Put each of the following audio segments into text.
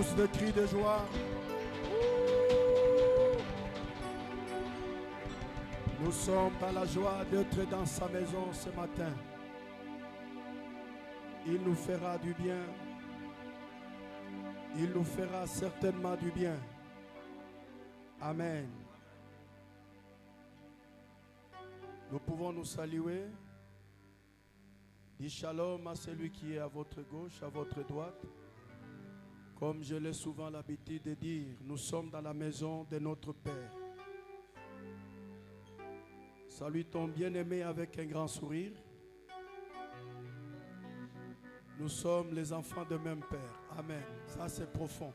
Pousse de cris de joie. Nous sommes dans la joie d'être dans sa maison ce matin. Il nous fera du bien. Il nous fera certainement du bien. Amen. Nous pouvons nous saluer. Dis shalom à celui qui est à votre gauche, à votre droite. Comme je l'ai souvent l'habitude de dire, nous sommes dans la maison de notre Père. Salue ton bien-aimé avec un grand sourire. Nous sommes les enfants de même Père. Amen. Ça c'est profond.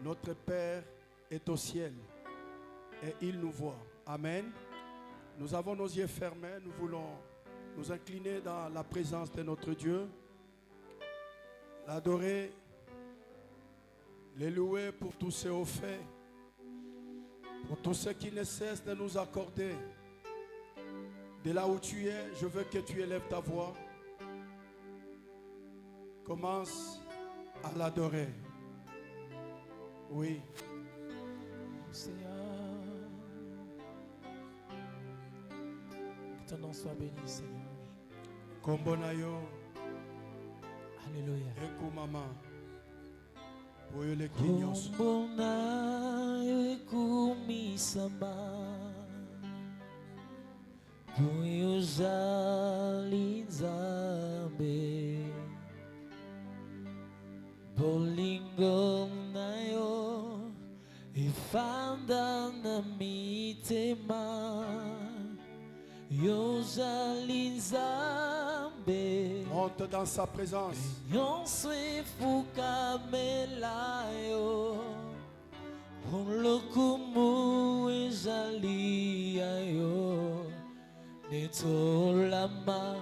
Notre Père est au ciel et il nous voit. Amen. Nous avons nos yeux fermés. Nous voulons nous incliner dans la présence de notre Dieu. L'adorer. Les louer pour tous ses hauts faits. Pour tout ce qui ne cesse de nous accorder. De là où tu es, je veux que tu élèves ta voix. Commence à l'adorer. Oui. Seigneur, que ton nom soit béni, Seigneur. Kombonayo. Alléluia. Eku mama. Oyole kinyoso. Kombonayo ekumisama. Kuyuzali nzambe. Bolingo nayo ifanda na mitema yozali nzambe Monte dans sa présence. nyonso efukamelayo olokumu ezali yayo netolama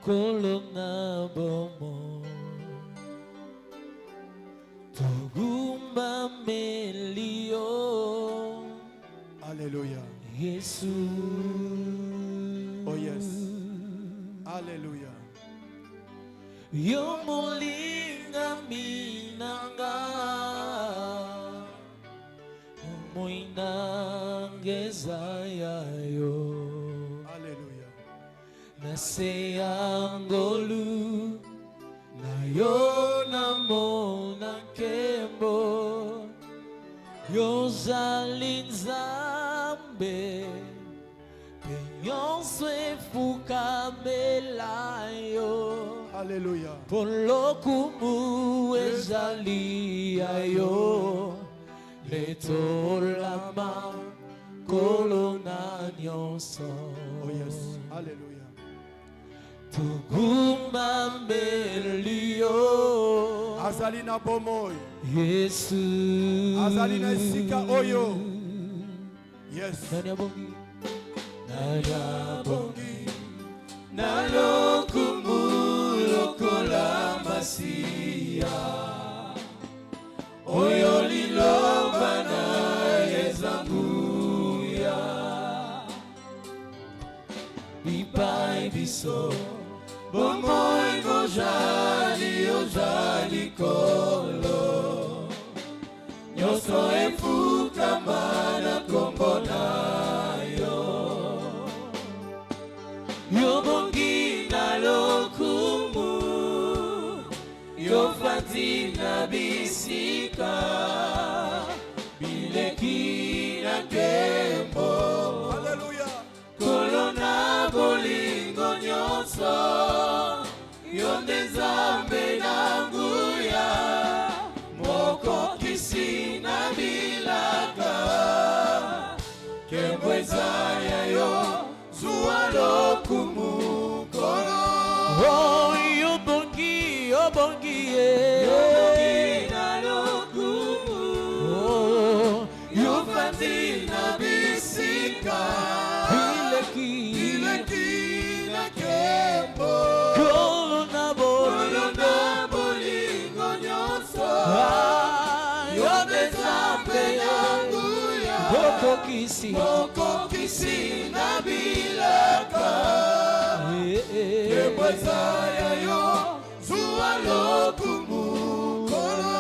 kolona bomo Togumba melio. Alléluia. Jésus. Oh yes. Alléluia. Yo molinga minanga. Moinangeza yo. Alléluia. Nase angolu. Na yo namona kembo yozali nzambe penyonso efukamelayo Alléluia. polokumu ezali yayo letolama kolona nyonso. Oh yes. Alléluia. Tugumba melio Azalina bomoy. Yesu Azalina isika oyo. Yes. Nanya bongi Nanya bongi Nalokumu lokola masia Oyo liloba na ezambuya Bipai biso Bomoy gojali ojali kolo Nyoso efuka mana kombo nayo Yobongi na lokumu Yofati na bisika Bileki na kembo Alléluia. Kolona bolingo nyonso Yonde zambe na nguya Moko kisi na bilaka Kembweza yayo Zua lokumu kono Oh, yobongi, yobongi Yobongi na lokumu Oh, yofati na bisika Bileki na kembo Kolona bolingo nyonso Yonde zambe yangu ya Boko kisi na bilaka Kembweza yayo Zua lokumu kono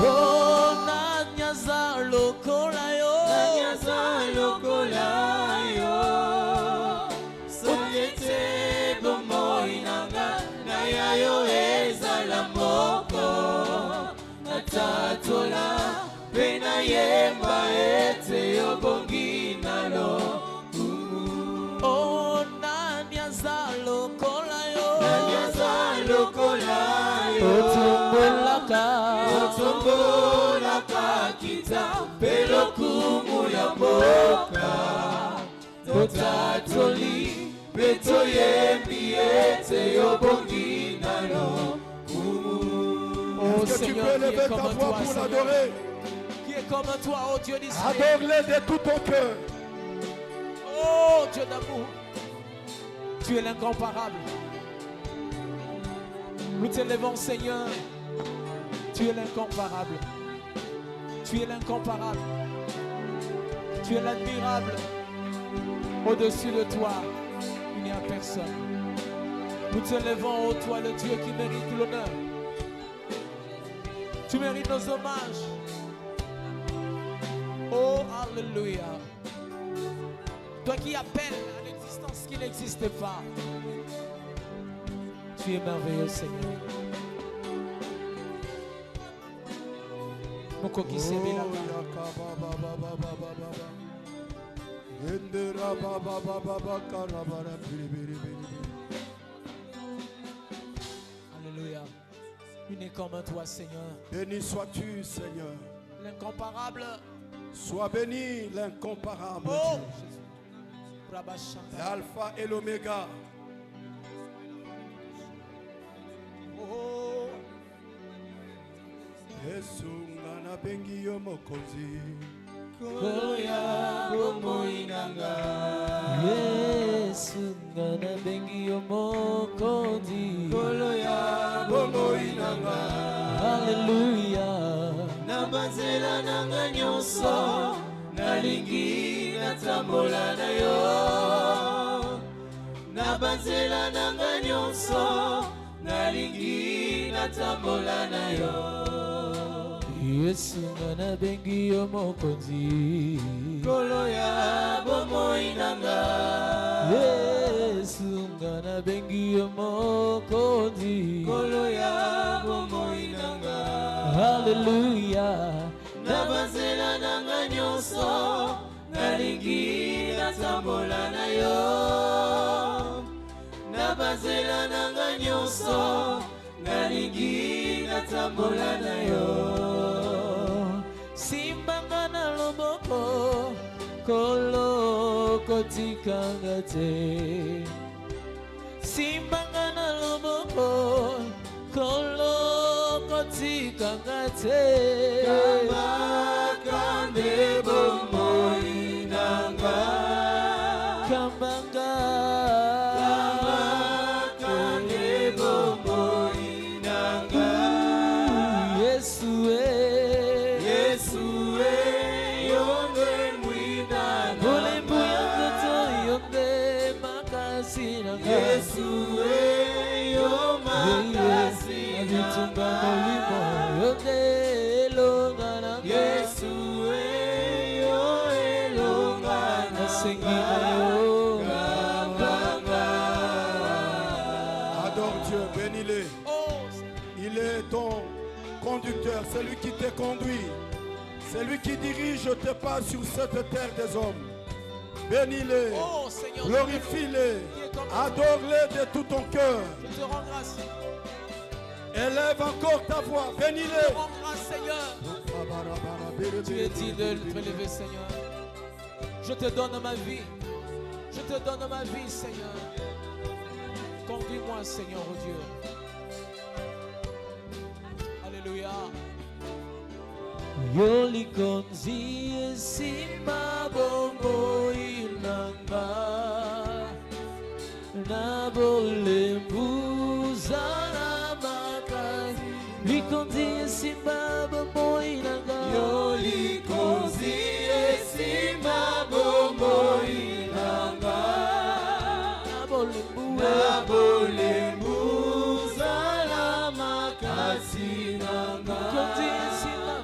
Oh, nanyaza lokola yo. Nanyaza lokola yo. Soyete bomoi nanga. Naya yo ezala moko. Natatola. Pena yemba ete yo bongi nalo. Oh, nanyaza lokola yo. Nanyaza lokola yo. Otumbolaka. Otumbolaka kita. Pero kumu ya boka. Totatoli. Beto yembi ete yo bongi nalo. Oh Est-ce que tu peux lever ta voix pour l'adorer? Qui est comme toi, oh Dieu d'Israël. Adore-le de tout ton cœur. Oh Dieu d'amour. Tu es l'incomparable. Nous t'élevons, Seigneur. Tu es l'incomparable. Tu es l'incomparable. Tu es l'admirable. Au-dessus de toi, il n'y a personne. Nous t'élevons, ô toi, le Dieu qui mérite l'honneur. Tu mérites nos hommages. Oh, alléluia. Toi qui appelles à l'existence qui n'existe pas. Tu es merveilleux, Seigneur. Moko Sebelaka. Alléluia. Une est comme toi, Seigneur. Béni sois-tu, Seigneur. L'incomparable. Sois béni, l'incomparable. Oh, L'alpha et l'oméga. Oh. Yesu ngana bengi yo mokonzi. Koya bomoinanga. Yesu ngana bengi yo mokonzi. Koya bomoinanga. Hallelujah. Nabazela nanga nyonso. Nalingi natambola na yo. Nabazela nanga nyonso. Nalingi natambola na yo. Yesu ngana bengi yo mokonzi. Kolo ya bomoi nanga. Yesu ngana bengi yo mokonzi. Kolo ya bomoi nanga. Hallelujah. Nabazela nanga nyonso. Nalingi natambola na yo. Nabazela nanga nyonso. Nalingi natambola na yo. Simbanga na loboko. Kolo kotikanga te. Simbanga na loboko. Kolo kotikanga te. Kambakande bomoi nanga. Kambanga. Kambakande bomoi nanga. Yesue. Yesue. Yonde mwina nanga. Bole mbuya toto yonde makasi nanga. Yesue. Yo makasi nanga. Abitunga molimo yonde elonga nanga. Yesue. Yo elonga nanga. Sengina yo. Kambanga. Adore Dieu, bénis-le. Il est ton conducteur, celui qui te conduit, celui qui dirige tes pas sur cette terre des hommes. Bénis-le, Oh Seigneur, glorifie-le, adore-le de tout ton cœur. je te rends grâce. Élève encore ta voix, Je te bénis-le. rends grâce, Seigneur. Tu es digne de le prélever, Seigneur. Je te donne ma vie. Je te donne ma vie, Seigneur. Conduis-moi, Seigneur, oh Dieu. Alléluia. Yoli konzi esimba bombo inanga. Na bolembu zara makai. Likonzi esimba bombo inanga. Yoli konzi esimba bombo inanga. Na bolembu zara makasi nanga. Konzi esimba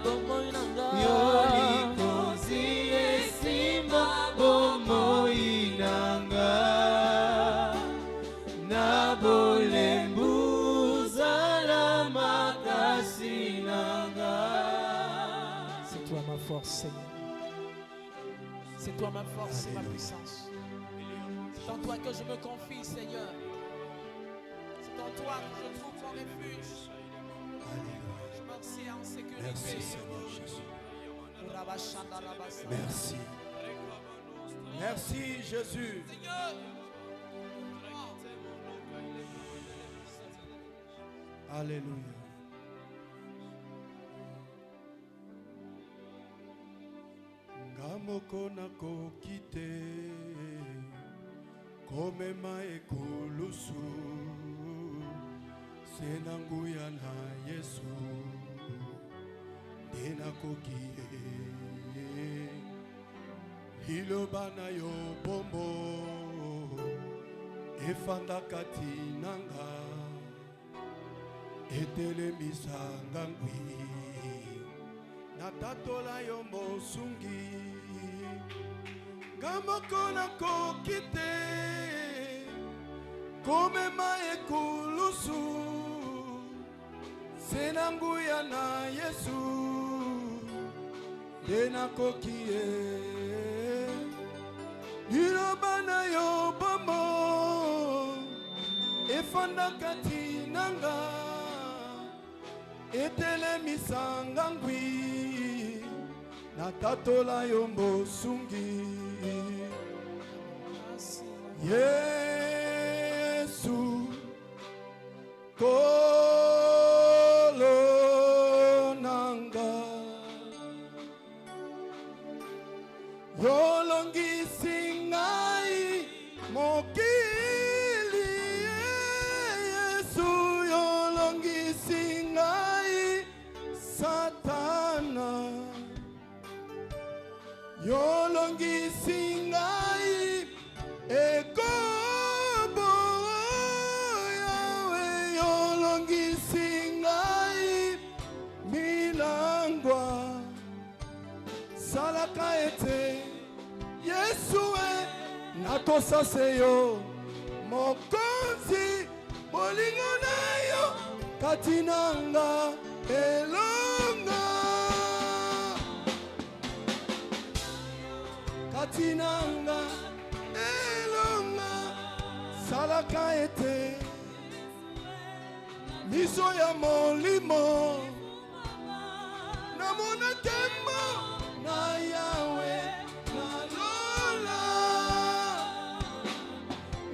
force, Seigneur. C'est toi ma force et ma puissance. C'est en toi que je me confie, Seigneur. C'est en toi que je trouve mon refuge. Je me tiens en sécurité. Merci Seigneur Jésus. Merci. Merci Jésus. Seigneur. Alléluia. Ngamoko nakoki te komema ekulusu se na nguya na Yesu nde nakoki ye liloba na yo bombo efanda kati nanga etelemisa ngangwi natatola yo mosungi ngamoko nakoki te komema ekulusu se na nguya na Yesu nde nakoki ye liloba na yo bombo efanda kati nanga etelemisa ngangwi natatola yo mosungi Yesu kolo nanga yolongisi ngai mokili Yesu yolongisi ngai Satana yolongisi ngai ekobo yawe yolongisi ngai milangwa salaka ete Yesu natosase yo mokonzi bolingo na yo kati nanga elonga kati nanga elonga salaka ete miso ya molimo namona kembo na yawe nalola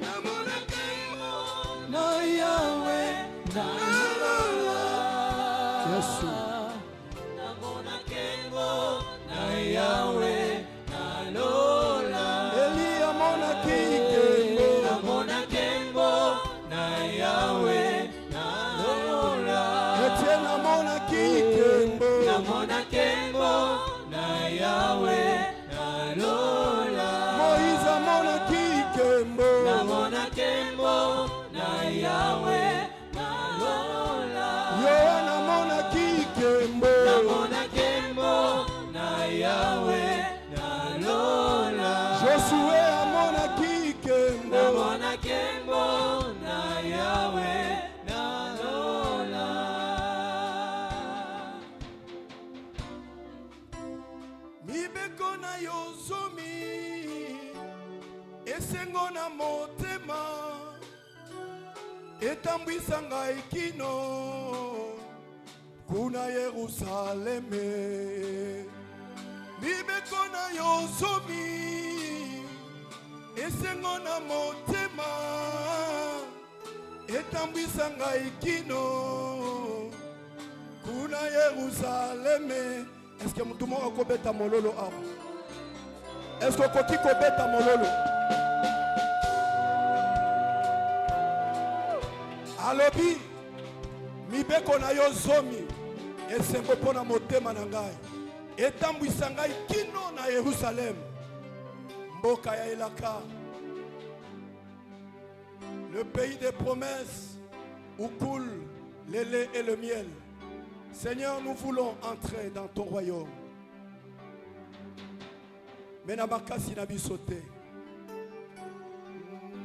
namona kembo na yawe nalola Yesu namona kembo na yawe nalola Elia mona kikembo namona kembo na yawe nalola Etienne namona kikembo namona kembo na yawe nalola Moïse amona kikembo namona kembo na yawe nalola Yohana amona kikembo namona kembo na yawe nalola Josué amona kikembo namona kembo na yawe nalola mibeko na yo zomi esengo na motema etambwisa ngai kino kuna Yerusaleme mibeko na yo zomi esengo na motema etambwisa ngai kino kuna Yerusaleme. Est-ce que mutu moko kobeta mololo awa? Est-ce que koki kobeta mololo? Alobi mibeko na yo zomi esengo pona motema na ngai etambwisa ngai kino na Yerusalem mboka ya elaka le pays des promesses où coule le lait et le miel. Seigneur, nous voulons entrer dans ton royaume. Mais namakasi na bisote.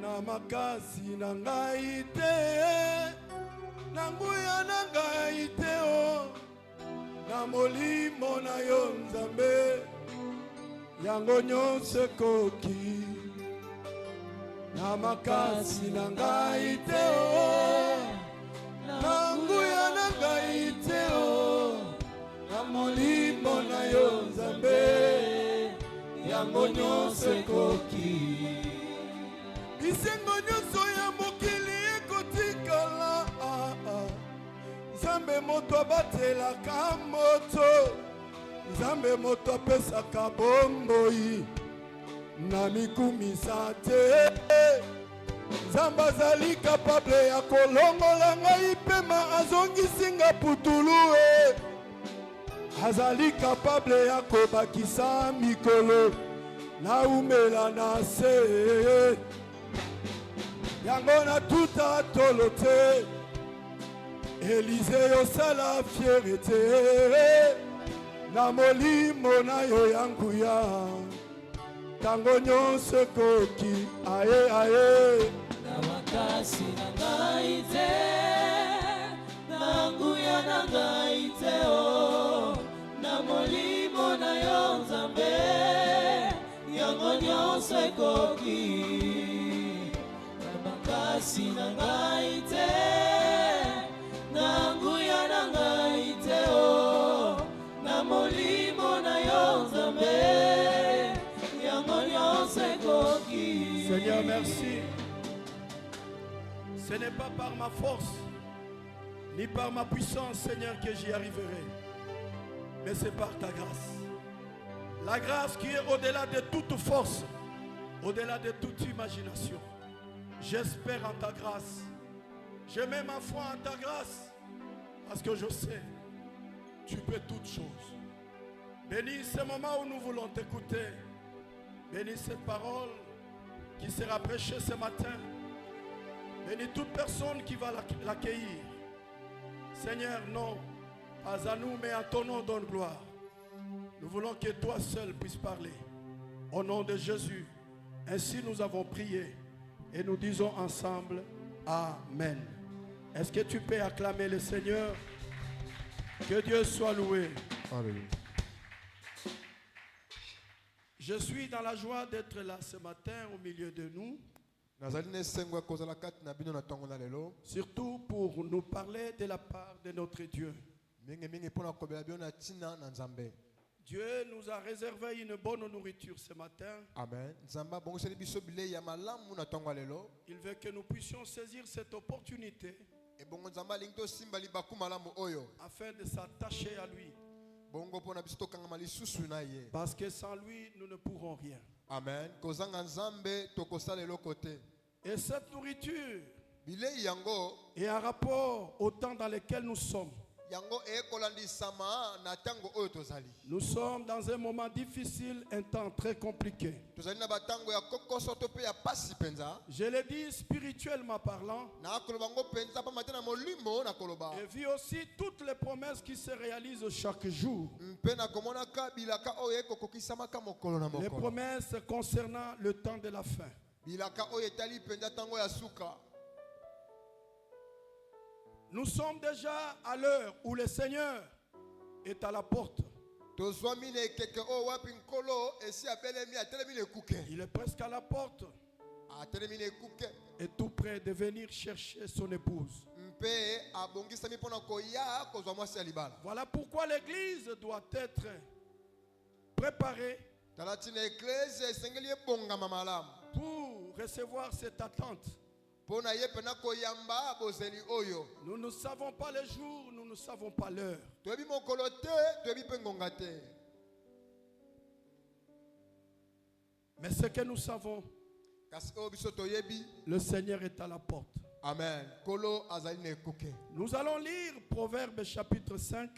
Namakasi na ngai te. Nanguya na ngai te o. na molimo na yo Nzambe yango nyonso ekoki na makasi na ngai te o na nguya na ngai te o na molimo na yo Nzambe yango nyonso ekoki bisengo nyonso ya mokili ekotikala Nzambe moto abatelaka moto Nzambe moto apesaka bomboi na mikumisa te Nzambe azali kapable ya kolongola ngai pema azongisinga putulu azali kapable ya kobakisa mikolo na umela na se yango na tuta tolo te Elize yosala fiere te na molimo na yo ya nguya tango nyonso ekoki aye aye na makasi na ngai te na nguya na ngai te o na molimo na yo Nzambe yango nyonso ekoki na makasi na ngai te na nguya na ngai te o na molimo na yo Nzambe yango nyonso ekoki. Seigneur, merci. Ce n'est pas par ma force ni par ma puissance, Seigneur, que j'y arriverai, mais c'est par ta grâce. La grâce qui est au-delà de toute force, au-delà de toute imagination. J'espère en ta grâce. Je mets ma foi en ta grâce parce que je sais, tu peux toutes choses. Bénis ce moment où nous voulons t'écouter. Bénis cette parole qui sera prêchée ce matin. Bénis toute personne qui va l'accueillir. Seigneur, non, pas à nous, mais à ton nom donne gloire. Nous voulons que toi seul puisses parler. Au nom de Jésus. Ainsi nous avons prié et nous disons ensemble Amen. Est-ce que tu peux acclamer le Seigneur? Que Dieu soit loué. Alléluia. Je suis dans la joie d'être là ce matin au milieu de nous. Surtout pour nous parler de la part de notre Dieu. Dieu nous a réservé une bonne nourriture ce matin. Amen. Il veut que nous puissions saisir cette opportunité afin de s'attacher à lui. Parce que sans lui, nous ne pourrons rien. Amen. Et cette nourriture est en rapport au temps dans lequel nous sommes. Nous sommes dans un moment difficile, un temps très compliqué. Je l'ai dit spirituellement parlant. Et vu aussi toutes les promesses qui se réalisent chaque jour. Les promesses concernant le temps de la fin. Nous sommes déjà à l'heure où le Seigneur est à la porte. Il est presque à la porte et tout prêt de venir chercher son épouse. Voilà pourquoi l'église doit être préparée pour recevoir cette attente. Nous ne savons pas le jour, nous ne savons pas l'heure. Mais ce que nous savons, le Seigneur est à la porte. Amen. Nous allons lire Proverbes chapitre 5.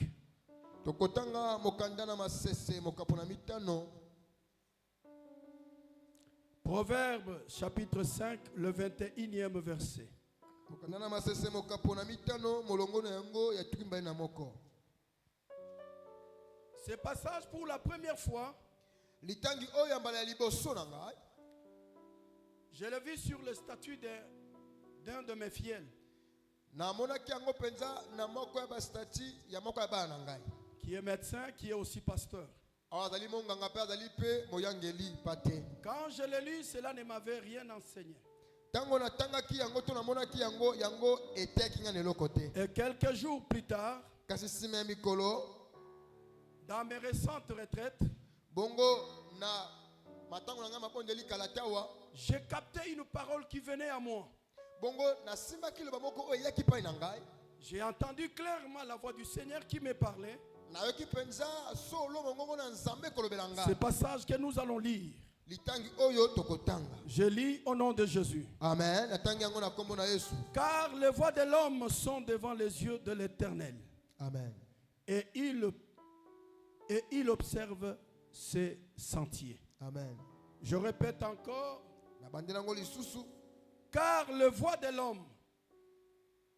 Proverbes chapitre 5, le 21e verset. Ce passage pour la première fois, je l'ai vu sur le statut d'un de mes fidèles qui est médecin, qui est aussi pasteur. Alors azali monganga pe azali pe moyangeli pate. Quand je l'ai lu, cela ne m'avait rien enseigné. Tango na tangaki yango to na monaki yango yango eteki nga neloko te. Et quelques jours plus tard, Kasi sima ya mikolo dans mes récentes retraites, bongo na matango na nga mabondeli kalatawa j'ai capté une parole qui venait à moi. bongo na simba kilo bamoko o yaki pa na ngai. J'ai entendu clairement la voix du Seigneur qui me parlait. Na yoki penza solo mongongo na nzambe kolobela Ce ngai. passage que nous allons lire, Litangi oyo tokotanga. je lis au nom de Jésus. Amen. Natangi yango na kombo na Yesu. Car les voies de l'homme sont devant les yeux de l'Éternel. Amen. Et il observe ses sentiers. Amen. Je répète encore, Na bandela ngo lisusu. car le voie de l'homme,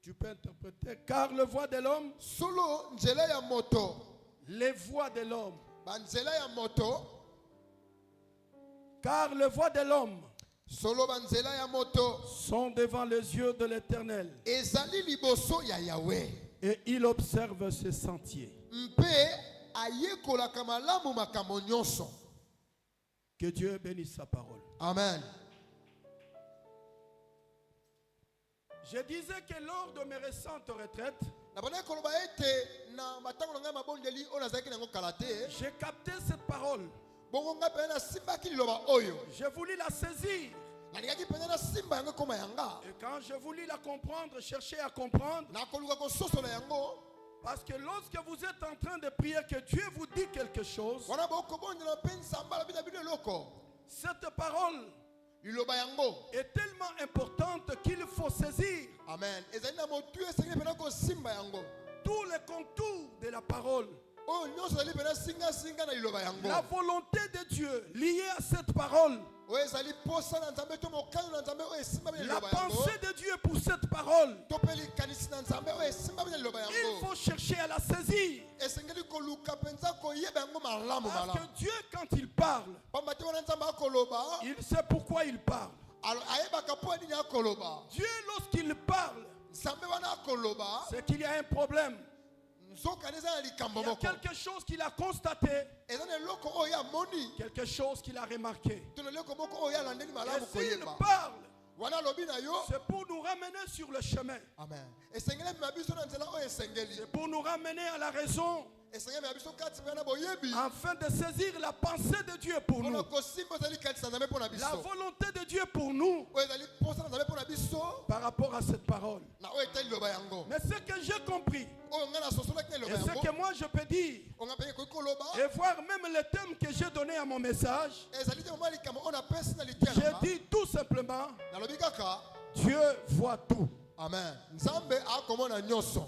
tu peux interpréter, car le voie de l'homme, Solo nzela ya moto. les voies de l'homme, Banzela ya moto. car le voie de l'homme Solo banzela ya moto. sont devant les yeux de l'Éternel. Ezali liboso ya Yahweh. Et il observe ses sentiers. Mpe ayekolaka malamu makambo nyonso. Que Dieu bénisse sa parole. Amen. Je disais que lors de mes récentes retraites, Na bana koloba ete na matango nga mabondeli ona zaki nango kalate. j'ai capté cette parole. Bongo nga pe na simba ki liloba oyo. J'ai voulu la saisir. Na lingaki pe na simba yango koma yanga. Et quand je voulus la comprendre, chercher à comprendre, Na koluka ko soso na yango. parce que lorsque vous êtes en train de prier que Dieu vous dit quelque chose, Wana boko bondela pe nsamba la bina bina loko. cette parole Liloba yango. est tellement importante qu'il faut saisir Amen. Ezali na motu esengi pe na ko simba yango. tous les contours de la parole. Oh nyonso ezali pe na singa singa na liloba yango. La volonté de Dieu liée à cette parole. O ezali posa na nzambe to mokano na nzambe o esimba bina La liloba yango. pensée de Dieu pour cette parole. To pe likanisi na nzambe o esimba bina liloba Il yango. faut chercher à la saisir. Esengeli koluka penza koyeba yango malamu Parce malamu. que Dieu, quand il parle, Pamba te wana nzambe akoloba. il sait pourquoi il parle. Alors ayebaka po nini akoloba. Dieu, lorsqu'il parle, Nzambe wana akoloba. c'est qu'il y a un problème. Nzoka neza na likambo Il y a moko. quelque chose qu'il a constaté, Eza na eloko oyo amoni. quelque chose qu'il a remarqué. To na eloko moko oyo alandeli Et malamu s'il koyeba. parle, Wana lobi na yo. c'est pour nous ramener sur le chemin. Amen. Esengeli mema biso na nzela oyo esengeli. C'est pour nous ramener à la raison, Esengeli mema biso kati pe na boyebi. afin de saisir la pensée de Dieu pour nous. Mpona kosimba ezali kati na nzambe mpona biso. La volonté de Dieu pour nous Oyo ezali posa na nzambe mpona biso. par rapport à cette parole. Na oyo etali liloba yango. Mais ce que j'ai compris, Oyo nga na sosolaki na et liloba ce que yango. moi je peux dire, Onga pe koki koloba. et voir même le thème que j'ai donné à mon message, Ezali te mama likambo oyo napesi na litera. j'ai dit tout simplement, Nalobi kaka. Dieu voit tout. Amen. Nzambe akomona nyonso.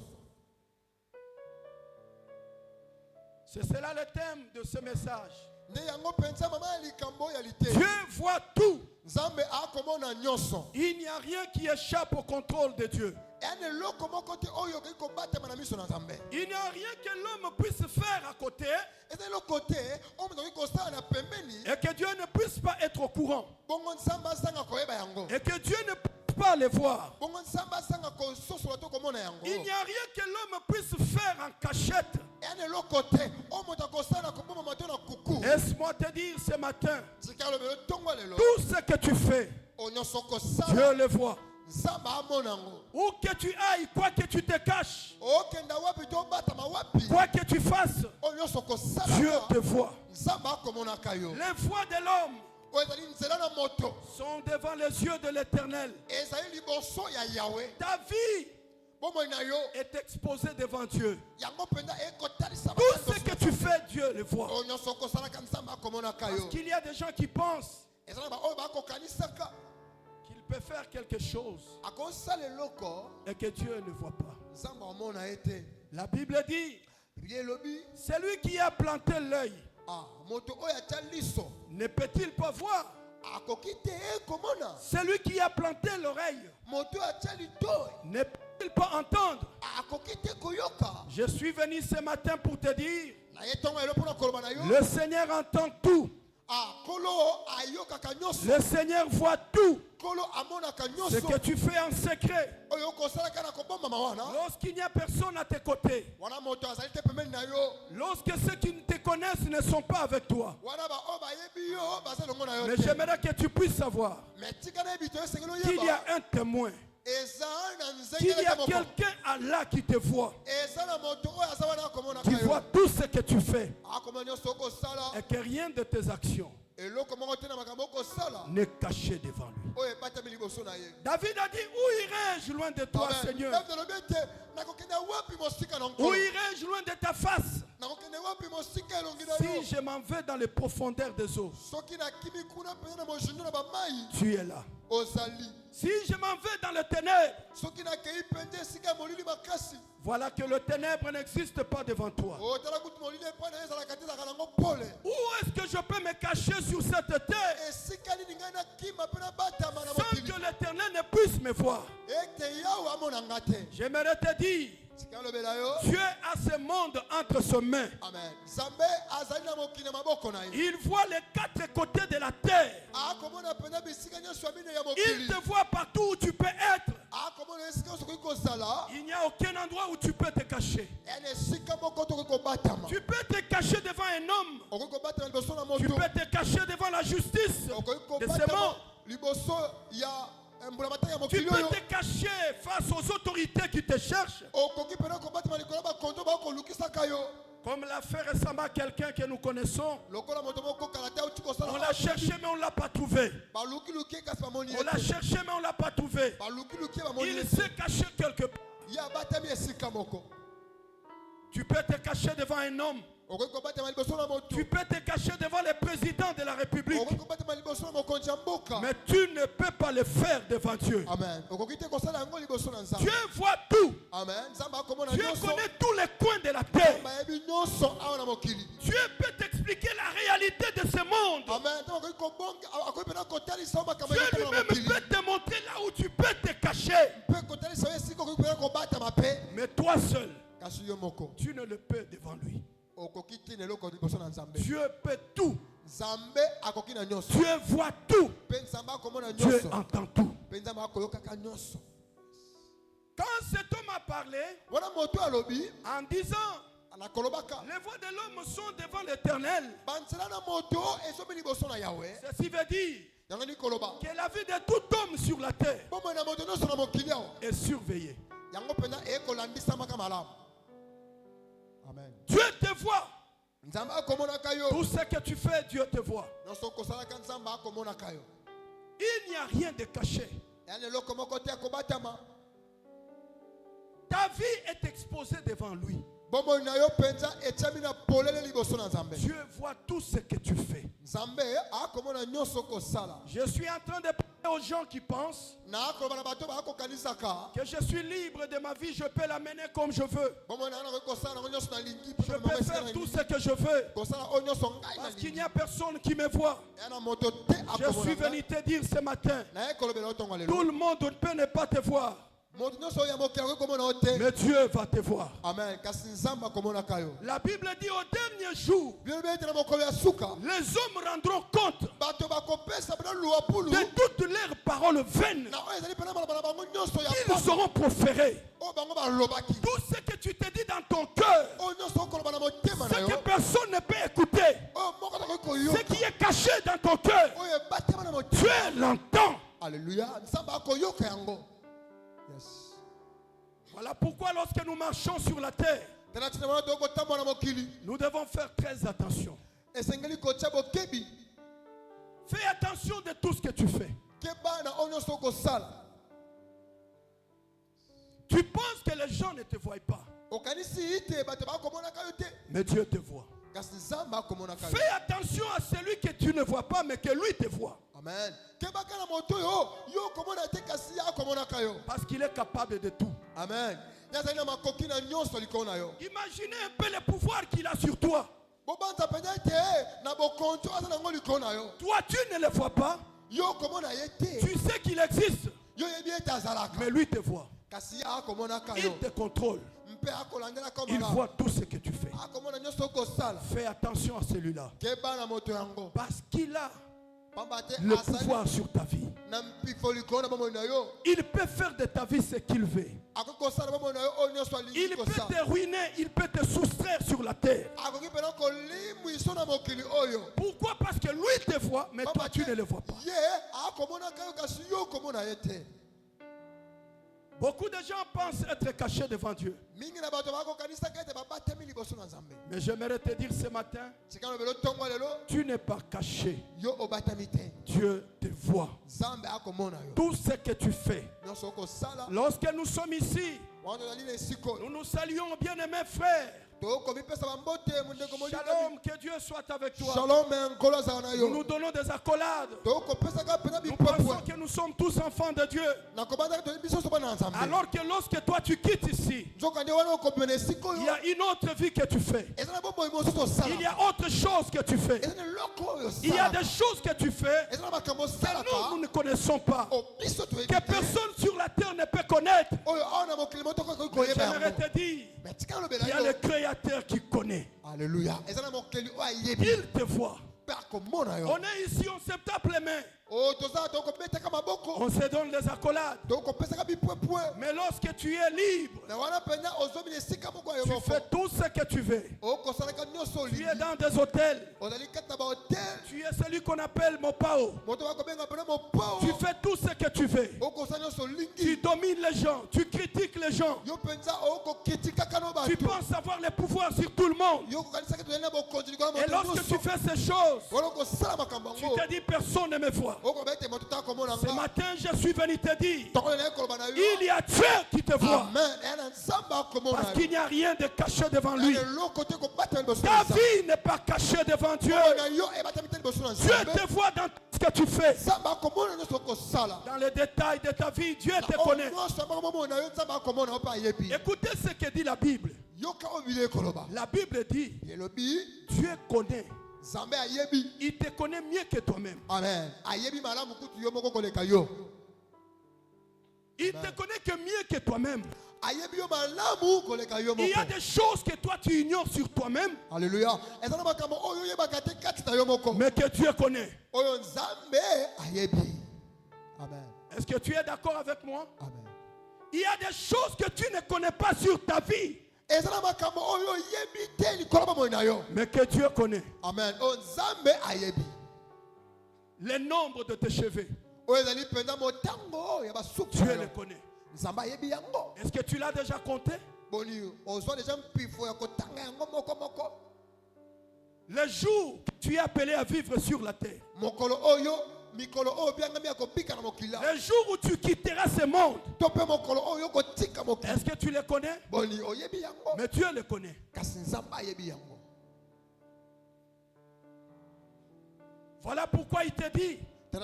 C'est cela le thème de ce message. Nde yango penza mama ya likambo ya litera. Dieu voit tout. Nzambe akomona nyonso. Il n'y a rien qui échappe au contrôle de Dieu. Ene eloko moko te oyo okoki kobatema na miso na nzambe. Il n'y a rien que l'homme puisse faire à côté Eza eloko te oyo moto okoki kosala na pembeni. et que Dieu ne puisse pas être au courant. Bongo nzambe azanga koyeba yango. Et que Dieu ne puisse pas les voir. Bongo nzambe azanga kososola to komona yango. Il n'y a rien que l'homme puisse faire en cachette. Ene eloko te oyo moto akosala koboma mato na kuku. Laisse-moi te dire ce matin, Tika lobelo tongo lelo. tout ce que tu fais, O nyonso kosala. Dieu le voit. Nzambe amona yango. Où que tu ailles, quoi que tu te caches, Okenda wapi to batama wapi. quoi que tu fasses, O nyonso kosala. Dieu te voit. Nzambe akomonaka yo. Les voies de l'homme Oyo ezali nzela na moto. sont devant les yeux de l'Éternel. Ezali liboso ya Yahweh. Ta vie Bomoi na yo. est exposée devant Dieu. Yango penza ekotalisa Tout ce que tu fais, Dieu le voit. O nyonso kosalaka nzambe akomonaka Parce yo. qu'il y a des gens qui pensent Ezala ba oyo bakokanisaka. qu'il peut faire quelque chose Akosala eloko. et que Dieu ne voit pas. Nzambe amona ete. La Bible dit, Biblia elobi. celui qui a planté l'œil, Ah, moto oyo atya liso. ne peut-il pas voir? Akoki te ekomona. Celui qui a planté l'oreille, Moto atya litoyi. ne peut-il pas entendre? Akoki te koyoka. Je suis venu ce matin pour te dire, Na ye tongo elo mpona koloba na yo. le Seigneur entend tout. Ah, kolo ayokaka nyonso. Le Seigneur voit tout. Ce que tu fais en secret, lorsqu'il n'y a personne à tes côtés, lorsque ceux qui ne te connaissent ne sont pas avec toi, mais j'aimerais que tu puisses savoir qu'il y a un témoin, qu'il y a quelqu'un à là qui te voit, qui voit tout ce que tu fais, et que rien de tes actions n'est caché devant lui. David a dit, où irai-je loin de toi, Seigneur? Où irai-je loin de ta face? Si je m'en vais dans les profondeurs des eaux, tu es là. Si je m'en vais dans le ténèbre, voilà que le ténèbre n'existe pas devant toi. Où est-ce que je peux me cacher sur cette terre sans que l'Éternel ne puisse me voir? J'aimerais te dire, Dieu a ce monde entre ses mains. Il voit les quatre côtés de la terre. Il te voit partout où tu peux être. Il n'y a aucun endroit où tu peux te cacher. Tu peux te cacher devant un homme. Tu peux te cacher devant la justice de ce monde. Tu peux te cacher face aux autorités qui te cherchent. Comme l'a fait récemment quelqu'un que nous connaissons. On l'a cherché mais on ne l'a pas trouvé. On l'a cherché mais on ne l'a pas trouvé. Il s'est caché quelque part. Tu peux te cacher devant un homme. Tu peux te cacher devant le président de la République. Mais tu ne peux pas le faire devant Dieu. Dieu voit tout. Dieu connaît tous les coins de la terre. Dieu peut t'expliquer la réalité de ce monde. Dieu lui-même peut te montrer là où tu peux te cacher. Mais toi seul, tu ne le peux devant lui. Dieu peut tout. Dieu voit tout. Dieu entend tout. Quand cet homme a parlé en disant, les voix de l'homme sont devant l'Éternel, ceci veut dire que la vie de tout homme sur la terre est surveillée. Amen. Dieu te voit. Tout ce que tu fais, Dieu te voit. Il n'y a rien de caché. Ta vie est exposée devant lui. Dieu voit tout ce que tu fais. Je suis en train de parler aux gens qui pensent que je suis libre de ma vie, je peux la mener comme je veux. Je peux faire tout ce que je veux. Parce qu'il n'y a personne qui me voit. Je suis venu te dire ce matin, tout le monde peut ne pas te voir. Mais Dieu va te voir. Amen. La Bible dit au dernier jour, les hommes rendront compte de toutes leurs paroles vaines qu'ils auront proférées. Tout ce que tu te dis dans ton cœur, ce que personne ne peut écouter, ce qui est caché dans ton cœur, Dieu l'entend. Alléluia. Yes. Voilà pourquoi lorsque nous marchons sur la terre, nous devons faire très attention. Fais attention de tout ce que tu fais. Tu penses que les gens ne te voient pas, mais Dieu te voit. Fais attention à celui que tu ne vois pas, mais que lui te voit. Amen. Parce qu'il est capable de tout. Amen. Imaginez un peu le pouvoir qu'il a sur toi. Toi, tu ne le vois pas. Tu sais qu'il existe, mais lui te voit. Il te contrôle. Il voit tout ce que tu fais. Fais attention à celui-là. Parce qu'il a le pouvoir sur ta vie. Il peut faire de ta vie ce qu'il veut. Il peut te ruiner, il peut te soustraire sur la terre. Pourquoi? Parce que lui te voit, mais toi tu ne le vois pas. Beaucoup de gens pensent être cachés devant Dieu. Mais j'aimerais te dire ce matin, tu n'es pas caché. Dieu te voit. Tout ce que tu fais. Lorsque nous sommes ici, nous nous saluons, bien-aimés frères. Shalom, que Dieu soit avec toi. Nous nous donnons des accolades. Nous pensons que nous sommes tous enfants de Dieu. Alors que lorsque toi tu quittes ici, il y a une autre vie que tu fais. Il y a autre chose que tu fais. Il y a des choses que tu fais que nous ne connaissons pas. Que personne sur la terre ne peut connaître. Mais j'aimerais te dire, il y a le Créateur qui connaît. Alléluia. Il te voit. On est ici, on se tape les mains. On se donne les accolades. Mais lorsque tu es libre, tu fais tout ce que tu veux. Tu es dans des hôtels. Tu es celui qu'on appelle Mopao. Tu fais tout ce que tu veux. Tu domines les gens. Tu critiques les gens. Tu penses avoir le pouvoir sur tout le monde. Et lorsque tu fais ces choses, tu te dis personne ne me voit. Ce matin, je suis venu te dire, il y a Dieu qui te voit. Parce qu'il n'y a rien de caché devant lui. Ta vie n'est pas cachée devant Dieu. Dieu te voit dans tout ce que tu fais. Dans les détails de ta vie, Dieu te connaît. Écoutez ce que dit la Bible. La Bible dit, Dieu connaît. Il te connaît mieux que toi-même. Amen. Il te connaît que mieux que toi-même. Il y a des choses que toi tu ignores sur toi-même. Alléluia. Mais que Dieu connaît. Amen. Est-ce que tu es d'accord avec moi? Amen. Il y a des choses que tu ne connais pas sur ta vie. Mais que Dieu connaît. Amen. Le nombre de tes cheveux, Dieu le connaît. Est-ce que tu l'as déjà compté? Le jour que tu es appelé à vivre sur la terre, le jour où tu quitteras ce monde, est-ce que tu le connais? Mais Dieu le connaît. Voilà pourquoi il te dit, ne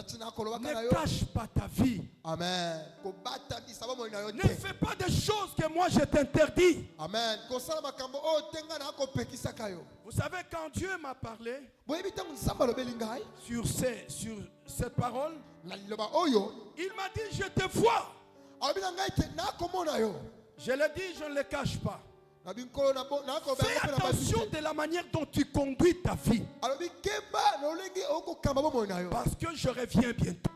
cache pas ta vie. Amen. Ne fais pas des choses que moi je t'interdis. Amen. Vous savez, quand Dieu m'a parlé sur cette parole, il m'a dit, je te vois. Je l'ai dit, je ne le cache pas. Fais attention de la manière dont tu conduis ta vie. Parce que je reviens bientôt.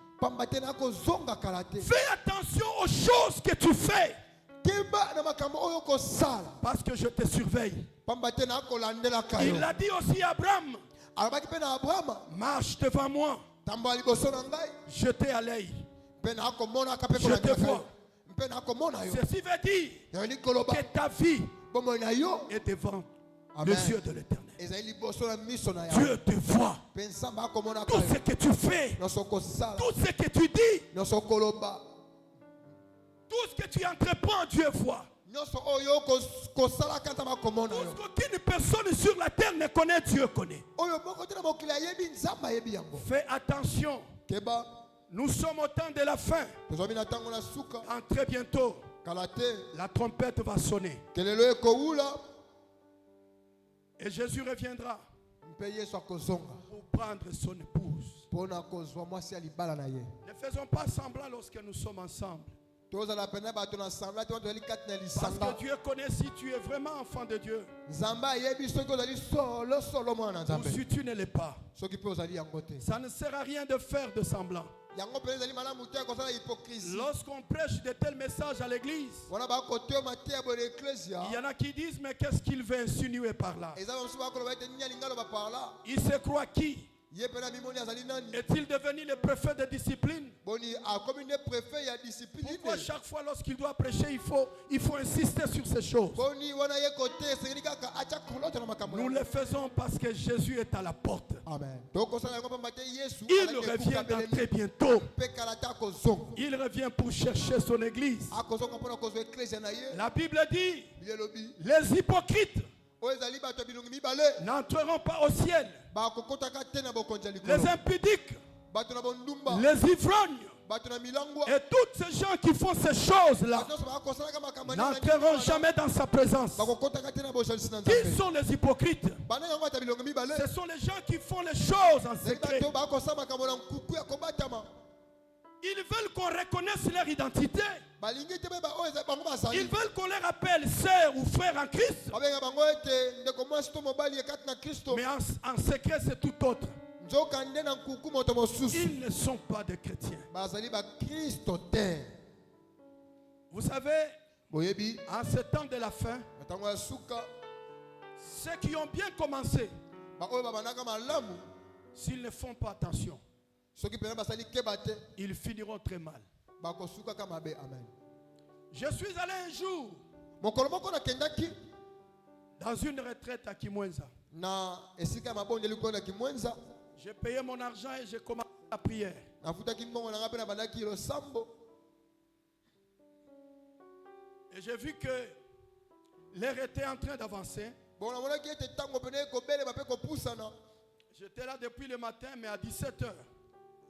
Fais attention aux choses que tu fais. Parce que je te surveille. Il a dit aussi à Abraham, marche devant moi. Je t'ai à l'œil. Je te vois. Ceci veut dire que ta vie est devant les yeux de l'Éternel. Dieu te voit. Tout ce que tu fais, tout ce que tu dis, tout ce que tu entreprends, Dieu voit. Tout ce qu'aucune personne sur la terre ne connaît, Dieu connaît. Fais attention. Nous sommes au temps de la fin. En très bientôt, la trompette va sonner. Et Jésus reviendra pour prendre son épouse. Ne faisons pas semblant lorsque nous sommes ensemble. tozala pena bato na sangla te tozali kati na Parce lisanga que Dieu connaît si tu es vraiment enfant de Dieu nzambe ayebi soki ozali solo mwana na ou nzambe si tu ne l'es pas. soki mpe ozali yango te Ça ne sert à rien de faire de semblant. yango mpe ezali malamu te kosala hypocrisie Lorsqu'on prêche de tels messages à l'église, wana bakotema te ya boye l'ecclesia il y en a qui disent, mais qu'est-ce qu'il veut insinuer par là? eza bamosusu bakoloba ete nini alingi aloba par là Il se croit qui? ye mpe na mimoni azali nani Est-il devenu le préfet de discipline? boni akomi nde préfet ya discipline Pourquoi chaque fois lorsqu'il doit prêcher, il faut insister sur ces choses? boni wana ye kote esengeli kaka atya kolota na makambo Nous le faisons parce que Jésus est à la porte. amen tokosala yango pamba te yesu Il revient dans très bientôt. mpe kala te akozonga Il revient pour chercher son église. akozonga mpona kozwa eklesia na ye La Bible dit, bilelobi les hypocrites oyo ezali bato ya bilongi mibale n'entreront pas au ciel. bakokotaka te na bokonzi ya Les likolo impudiques, bato na bondumba les ivrognes bato na milangwa et tous ces gens qui font ces choses-là bato nyonso bakosalaka makambo n'entreront jamais dans sa présence. bakokotaka te na bosalisi na Qui nzambe sont les hypocrites? bana yango ata bilongi mibale Ce sont les gens qui font les choses en ezali secret. bato bakosala makambo na nkuku ya kobatama Ils veulent qu'on reconnaisse leur identité. balingi te beba oyo ezali bango bazali Ils veulent qu'on leur appelle sœur ou frère en Christ. babenga bango ete ndeko mwasi to mobali ekati na kristo Mais en secret, c'est tout autre. nzoka nde na nkuku moto mosusu Ils ne sont pas des chrétiens. bazali bakristo te Vous savez, boyebi en ce temps de la fin, na ntango ya suka ceux qui ont bien commencé, baoyo babandaka malamu s'ils ne font pas attention, soki mpena basali keba te ils finiront très mal. bakosukaka mabe amen Je suis allé un jour mokolo moko nakendaki dans une retraite à Kimwenza. na esika ya mabondeli koyo na kimwenza J'ai payé mon argent et j'ai commencé la prière. nafutaki mbongo na nga mpe nabandaki losambo Et j'ai vu que l'heure était en train d'avancer. bon namonaki ete ntango pene ekobelema mpe kopusana J'étais là depuis le matin, mais à 17h.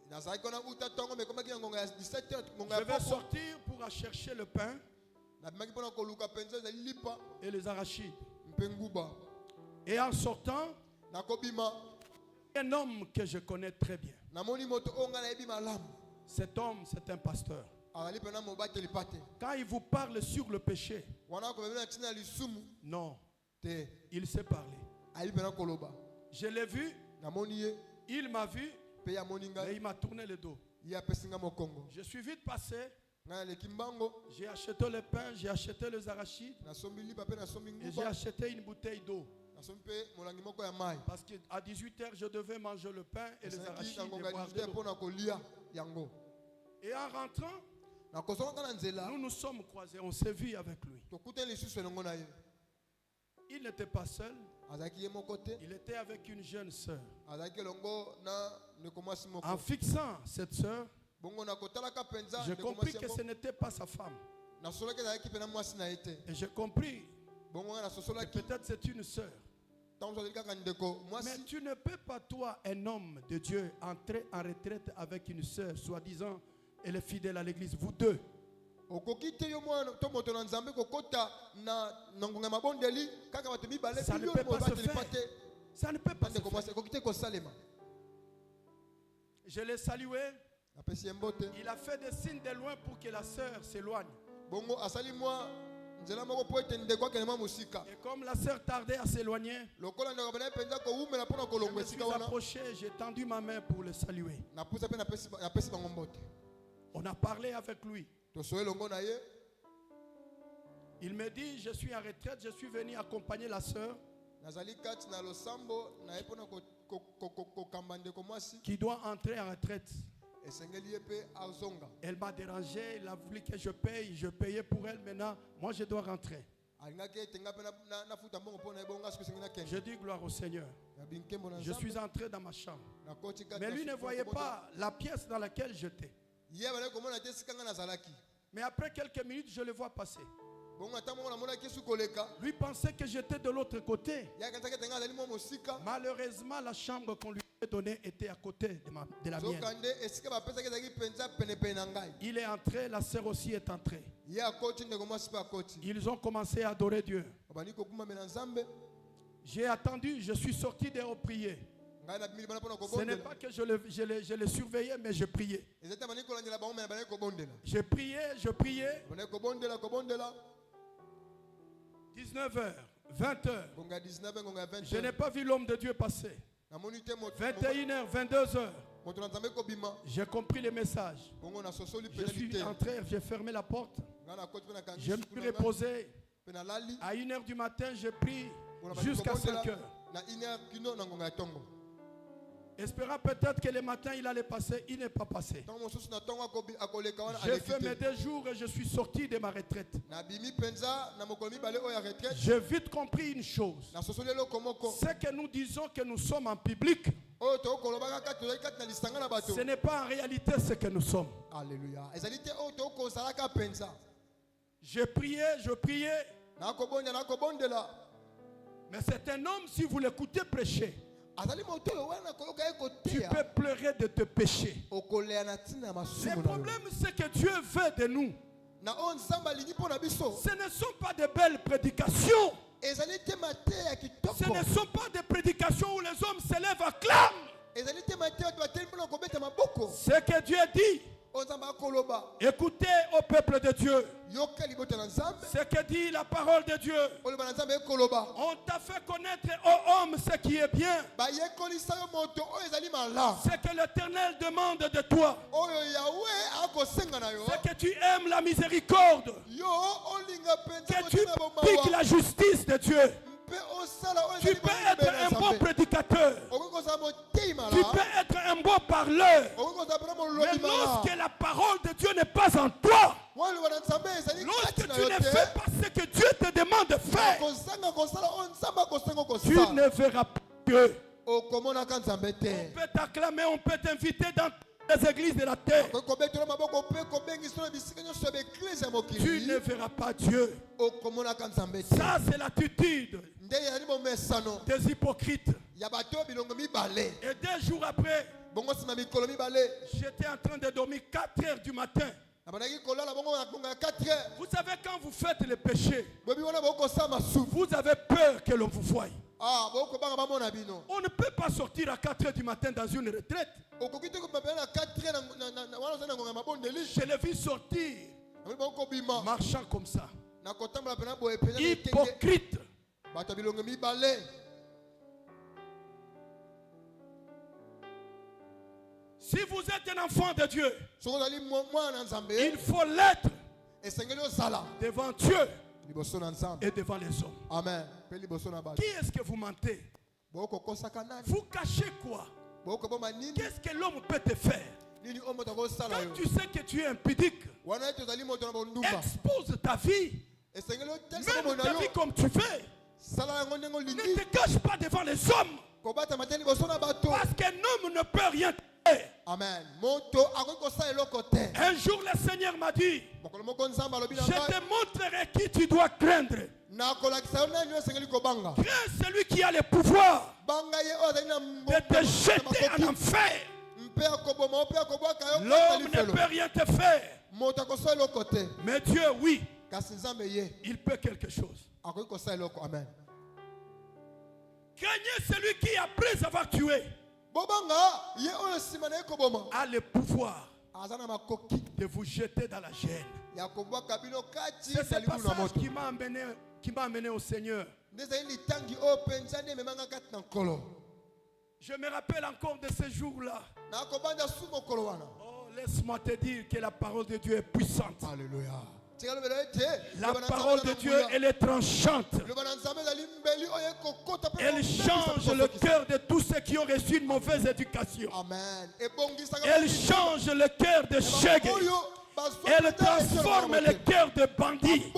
nazalaki kona uta ntongo mekomaki na ngonga ya 17h ngonga Je ya vais poko sortir pour chercher le pain nabimaki mpona koluka mpenza ezali lipa et les arachides. mpe nguba Et en sortant, nakobima un homme que je connais très bien. namoni moto oyo ngai nayebi malamu Cet homme, c'est un pasteur. azali mpena mobateli pa te Quand il vous parle sur le péché, wana akomebi na ntina ya lisumu non, te il sait parler. ayebi mpena koloba Je l'ai vu, namoni ye il m'a vu, mpe amoni mais ngai il m'a tourné le dos. ye apesi nga mokongo Je suis vite passé, ngai naleki mbango j'ai acheté le pain, j'ai acheté les arachides nasombi lipa mpe nasombi et j'ai nguba acheté une bouteille d'eau. nasombi mpe molangi moko ya mai Parce qu'à 18h, je devais manger le pain et les esalaki arachides na et ngonga boire de 18 l'eau. mpona kolia yango Et en rentrant, nakozongaka na nzela nous nous sommes croisés, on s'est vu avec lui. tokutani lisusu elongo na ye Il n'était pas seul, azalaki ye moko te il était avec une jeune sœur. azalaki elongo na ndeko mwasi moko En fixant cette sœur, bongo na kotalaka mpenza j'ai ndeko compris mwasi que ce yango n'était pas sa femme. nasolaki ezalaki mpena mwasi na ye te Et j'ai compris bongo ngai que nasosolaki peut-être c'est une sœur. ntango azali kaka ndeko Mais mwasi tu ne peux pas, toi, un homme de Dieu, entrer en retraite avec une sœur, soi-disant, elle est fidèle à l'église. Vous deux. okoki te yo mwana to moto na nzambe kokota na ngonga ya mabondeli kaka bato mibale Ça ne puis yo peut pas se mobateli pa faire. te Ça ne peut pas se ndeko faire. mwasi ekoki te kosalema Je l'ai salué. napesi ye mbote Il a fait des signes de loin pour que la sœur s'éloigne. bongo asali mwa nzela moko mpo ete ndeko akende mwa mosika Et comme la sœur tardait à s'éloigner, lokola ndeko bana mpenza kowumela mpona je kolongwa me suis esika wana approché, j'ai tendu ma main pour le saluer. napusa mpe napesi bango mbote On a parlé avec lui. tosoye elongo na ye Il me dit, je suis en retraite, je suis venu accompagner la sœur nazali kati na losambo na ye mpona kokamba ndeko mwasi qui doit entrer en retraite. esengeli ye mpe azonga Elle m'a dérangé, il a voulu que je paye, je payais pour elle, maintenant, moi je dois rentrer. alingaki ete nga mpe nafuta mbongo mpo na ye bongo nga soki esengi nakende Je dis gloire au Seigneur. yabi nkembo na Je suis nzambe entré dans ma chambre. nakoti kati Mais na lui ne suka voyait kobota. pas la pièce dans laquelle j'étais. ye abali komona te esika nga nazalaki Mais après quelques minutes, je le vois passer. bongo ata moko namonaki esu koleka Lui pensait que j'étais de l'autre côté. ye akanisaki ete nga azali mwa mosika Malheureusement, la chambre qu'on lui avait donnée était à côté de la zoka mienne. nde esika bapesaki ezalaki mpenza penepene na ngai Il est entré, la sœur aussi est entrée. ye akoti ndeko mwasi mpe akoti Ils ont commencé à adorer Dieu. babandi kokumamela nzambe J'ai attendu, je suis sorti de prier. Ce n'est pas que je le surveillais, mais je priais. Je priais. 19h, 20h. Je n'ai pas vu l'homme de Dieu passer. 21h, 22h. J'ai compris le message. Je suis entré, j'ai fermé la porte. Je me suis reposé. À 1h du matin, j'ai prié jusqu'à 5h. Espérant peut-être que le matin il allait passer, il n'est pas passé. J'ai fait mes 2 jours et je suis sorti de ma retraite. J'ai vite compris une chose. C'est que nous disons que nous sommes en public. Ce n'est pas en réalité ce que nous sommes. Alléluia. Je priais. Mais c'est un homme, si vous l'écoutez prêcher, tu peux pleurer de tes péchés. Le problème, c'est que Dieu veut de nous. Ce ne sont pas de belles prédications. Ce ne sont pas des prédications où les hommes se lèvent à acclament. Ce que Dieu dit. Écoutez au peuple de Dieu. Ce que dit la parole de Dieu. On t'a fait connaître aux hommes ce qui est bien. Ce que l'Éternel demande de toi. C'est que tu aimes la miséricorde. Que tu piques la justice de Dieu. Tu peux être un bon prédicateur. Tu peux être un bon parleur. Mais lorsque la parole de Dieu n'est pas en toi, lorsque tu ne fais pas ce que Dieu te demande de faire, tu ne verras pas Dieu. On peut t'acclamer, on peut t'inviter dans les églises de la terre. Tu ne verras pas Dieu. Ça, c'est l'attitude des hypocrites. Et 2 jours après, j'étais en train de dormir 4 heures du matin. Vous savez, quand vous faites le péché, vous avez peur que l'on vous voie. On ne peut pas sortir à 4 heures du matin dans une retraite. Je l'ai vu sortir, marchant comme ça. Hypocrite. Si vous êtes un enfant de Dieu, il faut l'être devant Dieu et devant les hommes. Amen. Qui est-ce que vous mentez? Vous cachez quoi? Qu'est-ce que l'homme peut te faire? Quand tu sais que tu es impudique, expose ta vie. Mène ta vie comme tu veux. Ne te cache pas devant les hommes. Parce qu'un homme ne peut rien faire. Amen. Un jour le Seigneur m'a dit, je te montrerai qui tu dois craindre. Crains celui qui a le pouvoir de te jeter en enfer. L'homme ne peut rien te faire. Mais Dieu, oui, il peut quelque chose. Amen. Craignez celui qui, après avoir tué, a le pouvoir de vous jeter dans la gêne. C'est ce passage qui m'a amené au Seigneur. Je me rappelle encore de ce jour-là. Oh, laisse-moi te dire que la parole de Dieu est puissante. Alléluia. La parole de Dieu, elle est tranchante. Elle change le cœur de tous ceux qui ont reçu une mauvaise éducation. Elle change le cœur de Shege. Elle transforme le cœur de bandits.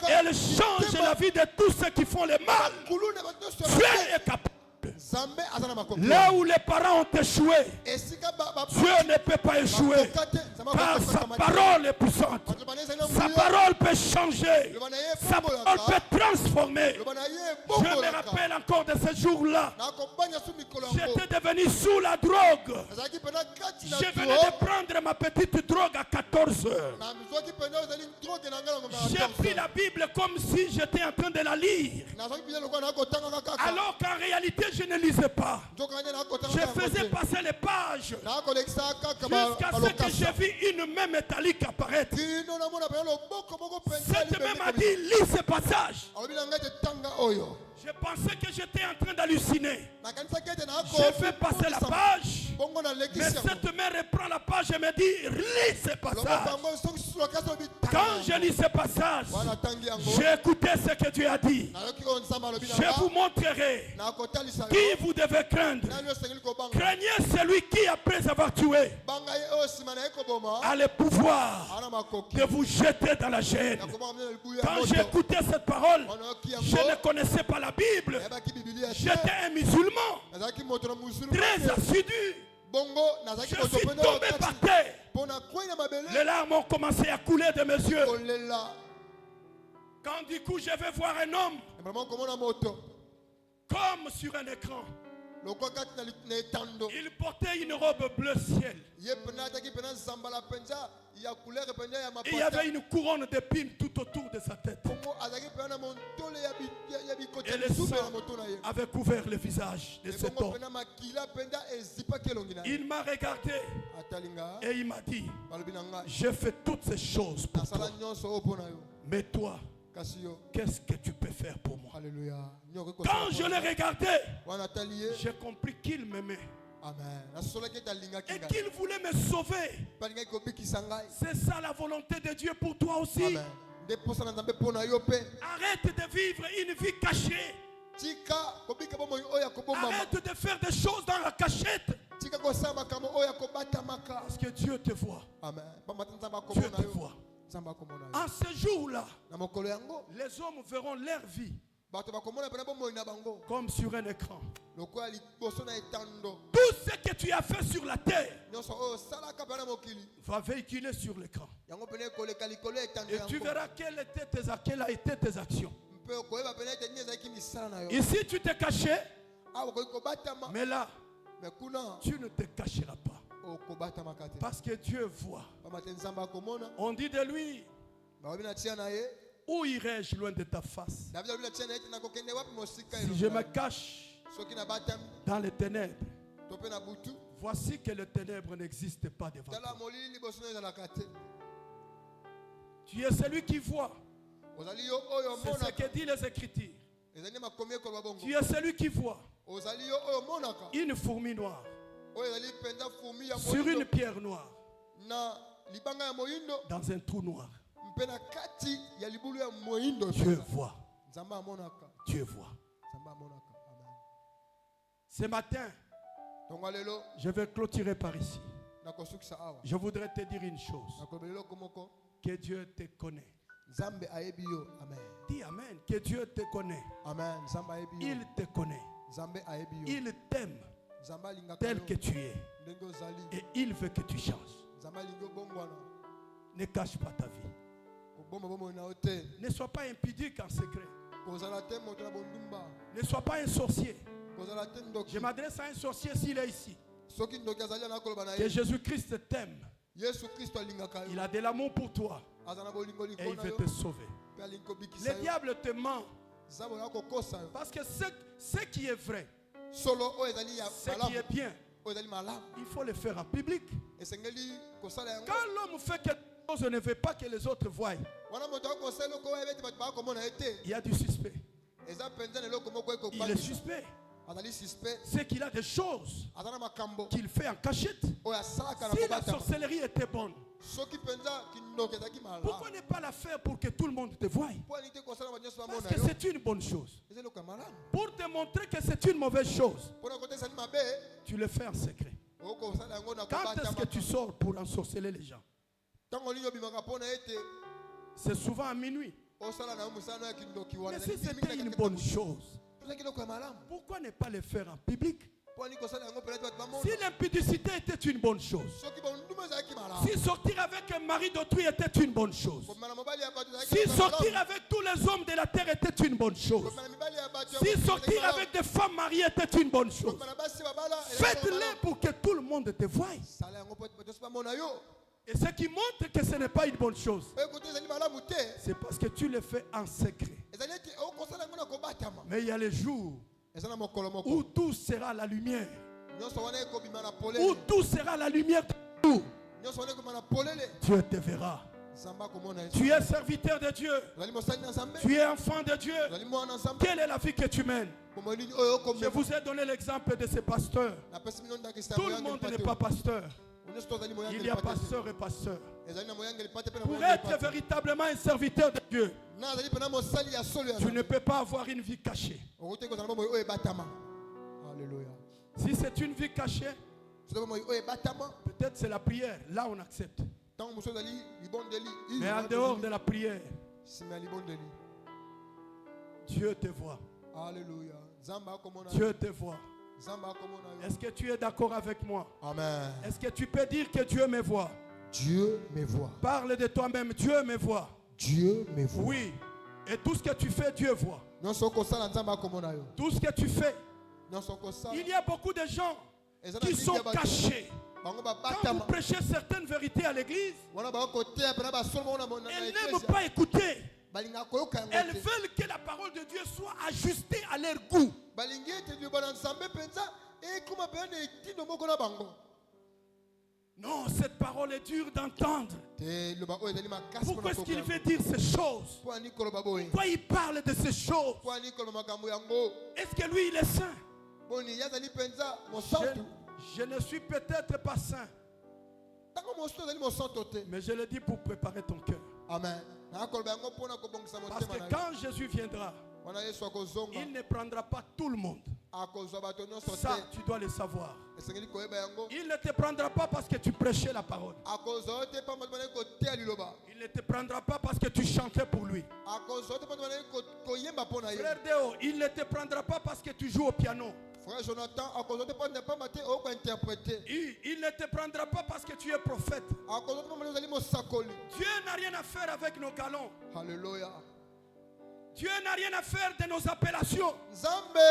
Elle change la vie de tous ceux qui font le mal. Dieu est capable. Là où les parents ont échoué, Dieu ne peut pas échouer. Car sa parole est puissante. Sa parole peut changer. Sa parole peut transformer. Je me rappelle encore de ce jour-là. J'étais devenu sous la drogue. Je venais de prendre ma petite drogue à 14 heures. J'ai pris la Bible comme si j'étais en train de la lire. Alors qu'en réalité, je ne lisais pas. nzoka nde nakotanga Je yango faisais te. passer les pages nakolekisa kaka jusqu'à ce que j'ai balokasa vu une main métallique apparaître. kino namona pena loboko moko mpenza Cette main m'a dit, lis ce passage. alobi na ngai te tanga oyo Je pensais que j'étais en train d'halluciner. nakanisaki ete J'ai fait passer la page. bongo Mais nalekisi yango cette main reprend la page et me dit, lis ce loboko passage. yango soki susu lokasi olobi Quand je lis ce passage, wana tangi yango j'ai écouté ce que Dieu a dit. nayoki oyo nzambe alobi na Je vous nga montrerai nakotalisa yo qui vous devez craindre. nani osengeli kobanga Craignez celui qui, après avoir tué, banga ye oyo nsima na ye koboma a le pouvoir ana makoki de vous jeter dans la gêne. ya kobanga mina libuyu ya Quand j'ai moto écouté cette parole, wana yoki je ne yango connaissais pas la Bible. nayebaki bibilia te J'étais un musulman, nazalaki moto na musulman très te. assidu. bongo nazalaki Je moto suis pene tombé par terre. mpo na kwei na mabele Les larmes ont commencé à couler de mes yeux. kolela Quand du coup je vais voir un homme vraiment komona moto comme sur un écran, lokwa kati na etando il portait une robe bleu ciel. ye pene ataki pena nzambala mpenza ya couleur pene ya Et il y mapata avait une couronne d'épines tout autour de sa tête. bongo azalaki pena na montole ya bikoti Et ya le lisupe sang na moto na ye avait couvert le visage de cet bongo homme. pena makila mpenza ezipaki elongi na ye Il m'a regardé atali nga et il m'a dit, balobi na ngai j'ai fait toutes ces choses pour nasala toi. nyonso oyo mpo na yo Mais toi, kasi yo qu'est-ce que tu peux faire pour moi? alléluia nyoko Quand je l'ai regardé, wana atali ye j'ai compris qu'il m'aimait amen nasolaki ete alingaki et ngai qu'il voulait me sauver. mpe alingaki kobikisa ngai C'est ça la volonté de Dieu pour toi aussi. amen nde posa na nzambe mpo na yo mpe Arrête de vivre une vie cachée. tika kobika bomoi oyo ya kobombama Arrête de faire des choses dans la cachette. tika kosala makambo oyo ya kobatamaka Parce que Dieu te voit. amen pambata nzambe Dieu akomona te yo voit. nzambe akomona yo En ce jour-là, na mokolo yango les hommes verront leur vie bato bakomona pena bomoi na bango comme sur un écran. lokola liboso na etando Tout ce que tu as fait sur la terre nyonso oyo osalaka pena mokili va véhiculer sur l'écran. yango pena ekoleka likolo ya etando Et tu yango verras quelle a été tes actions. mpe okoyeba pena ete nini ezalaki misala na yo Ici, tu t'es caché, awa okoki kobatama mais là, me kuna tu ne te cacheras pas. okobatamaka te Parce que Dieu voit. pamba te nzambe akomona On dit de lui, bakobi na tia na ye où irai-je loin de ta face? david alobi na tia na ye te nakokende wapi mosika Si je me cache soki nabatami dans les ténèbres, to mpe na butu voici que les ténèbres n'existent pas devant tala toi. molili liboso na ezalaka te Tu es celui qui voit. ozali yo oyo C'est ce omonaka que dit les Écritures. ezali makomi ekoloba bongo Tu es celui qui voit ozali yo oyo omonaka une fourmi noire oyo ezali mpenza fumi ya sur une moyindo pierre noire na libanga ya moyindo dans un trou noir. mpe na kati ya libulu ya moyindo Dieu mpenza. voit. nzambe amonaka Dieu voit. nzambe amonaka amen Ce matin, ntongo lelo je vais clôturer par ici. nakosukisa awa Je voudrais te dire une chose. nakoloba eloko moko Que Dieu te connaît. nzambe ayebi yo amen Dis Amen. Que Dieu te connaît. amen nzambe ayebi yo Il te connaît. nzambe ayebi yo Il t'aime nzambe alingaka tel yo que tu es. ndenge ozali Et il veut que tu changes. nzambe alingi obongwana Ne cache pas ta vie. kobomba bomoi na yo te Ne sois pas impudique en secret. kozala te moto na bondumba Ne sois pas un sorcier. kozala te ndoki Je m'adresse à un sorcier s'il est ici. soki ndoki azali ana koloba na Que ye Jésus-Christ t'aime. yesu kristo alingaka Il yo a de l'amour pour toi. aza na bolingo Et il likolo na veut yo te sauver. mpe alingi kobikisa Le yo diable te ment. nzambe oya kokosa yo Parce que ce qui est vrai, solo oyo ezali ya ce qui malamu est bien, oyo ezali malamu il faut le faire en public. esengeli kosala yango Quand l'homme fait quelque chose, on ne veut pas que les autres voient. wana moto akosala eloko oyo ete bato bakomona ye te Il y a du suspect. eza mpenza na eloko moko Il est ekobangisa suspect. azali suspect C'est qu'il a des choses aza na makambo qu'il fait en cachette. oyo asalaka na Si la kobatama sorcellerie était bonne, soki mpenza kindoki ezalaki pourquoi malamu ne pas la faire pour que tout le monde te voie? mpo alingi te kosala bato nyonso Parce bamona que yo c'est une bonne chose. eza eloko ya malamu Pour te montrer que c'est une mauvaise chose, mpona kota ezali mabe tu le fais en secret. okosala yango na Quand est-ce que kobatama tu sors pour ensorceler les gens? ntango nini obimaka mpona ete C'est souvent à minuit. osala na yo mosala no ya kindoki wana Mais si c'était une bonne chose, ezalaki eloko ya malamu pourquoi ne pas le faire en public? mpo alingi kosala yango mpena ete bato bamona Si l'impudicité était une bonne chose, soki bonduma ezalaki malamu si sortir avec un mari d'autrui était une bonne chose, kobima na mobali ya bato ezalaki si eloko ya sortir malamu avec tous les hommes de la terre était une bonne chose, kobima na mibali ya bato ya si mokili sortir ezalaki avec malamu. des femmes mariées était une bonne chose, kobima na basi babala ezalaki eloko ya faites-le malamu. pour que tout le monde te voie. sala yango mpo ete bato nyonso bamona yo Et ce qui montre que ce n'est pas une bonne chose, oyo kote ezali malamu te c'est parce que tu le fais en secret. ezali ete okosala yango na kobatama Mais il y a les jours eza na mokolo moko où tout sera la lumière, nyonso wana ekobima na où polele tout sera la lumière de tout, nyonso wana ekobima na polele Dieu te verra. nzambe akomona yo Tu es serviteur de Dieu, ozali mosali na nzambe tu es enfant de Dieu. ozali mwana na nzambe Quelle est la vie que tu mènes? kombo nini oyo Je okomema vous ai donné l'exemple de ces pasteurs. napesi bino ndakisa Tout le monde n'est pas pasteur. nyonso tozali Il y moyangeli a pate pasteur et pasteur. ezali na moyangeli pate mpe na Pour moyangeli être pate véritablement un serviteur de Dieu, na azali mpe na mosali ya solo ya tu ne peux pas avoir une vie cachée. okoki kozala bomoi oyo ebatama alleluya Si c'est une vie cachée, soki bomoi oyo ebatama peut-être c'est la prière. Là, on accepte. ntango mosusu ozali libondeli Mais en dehors de la prière, nsima ya libondeli Dieu te voit. alleluya nzambe akomona yo Dieu te voit. nzambe akomona yo Est-ce que tu es d'accord avec moi? amen Est-ce que tu peux dire que Dieu me voit? Dieu me voit Parle de toi-même. Dieu me voit. Dieu me voit Oui. Et tout ce que tu fais, Dieu voit. nyonso okosala nzambe akomona yo Tout ce que tu fais. nyonso okosala Il y a beaucoup de gens eza na qui mingi sont ya bato cachés. bango Quand vous babatama prêchez certaines vérités à l'église, wana bakoteya mpena basolo bango na elles eklesia n'aiment pas écouter. balingaka koyoka yango Elles te veulent que la parole de Dieu soit ajustée à leur goût. balingi ete liloba na nzambe mpenza ekoma mpena na etindo moko na bango Non, cette parole est dure d'entendre. te liloba oyo ezali makasi Pourquoi est-ce qu'il mpona veut dire ces choses? mpo ani koloba boye Pourquoi il parle de ces choses? mpo ani koloba makambo yango Est-ce que lui, il est saint? boni ye azali mpenza mosantu Je ne suis peut-être pas saint, ntango mosusu azali mosantu te mais je le dis pour préparer ton cœur. amen nakoloba yango mpona kobongisa Parce motema que na yo quand Jésus viendra, wana yesu akozonga il ne prendra pas tout le monde. akozwa bato nyonso Ça, te tu dois le savoir. esengeli koyeba yango Il ne te prendra pas parce que tu prêchais la parole. akozwa yo te mpa moto banai koteya liloba Il ne te prendra pas parce que tu chantais pour lui. akozwa yo te mpa moto banai koyemba mpo na ye Frère Déo, il ne te prendra pas parce que tu joues au piano. frère jonathan akozwa te mpa pamba te okointerprete Il ne te prendra pas parce que tu es prophète. akozwa te mpa moto ozali mosakoli Dieu n'a rien à faire avec nos galons. halleluya Dieu n'a rien à faire de nos appellations. nzambe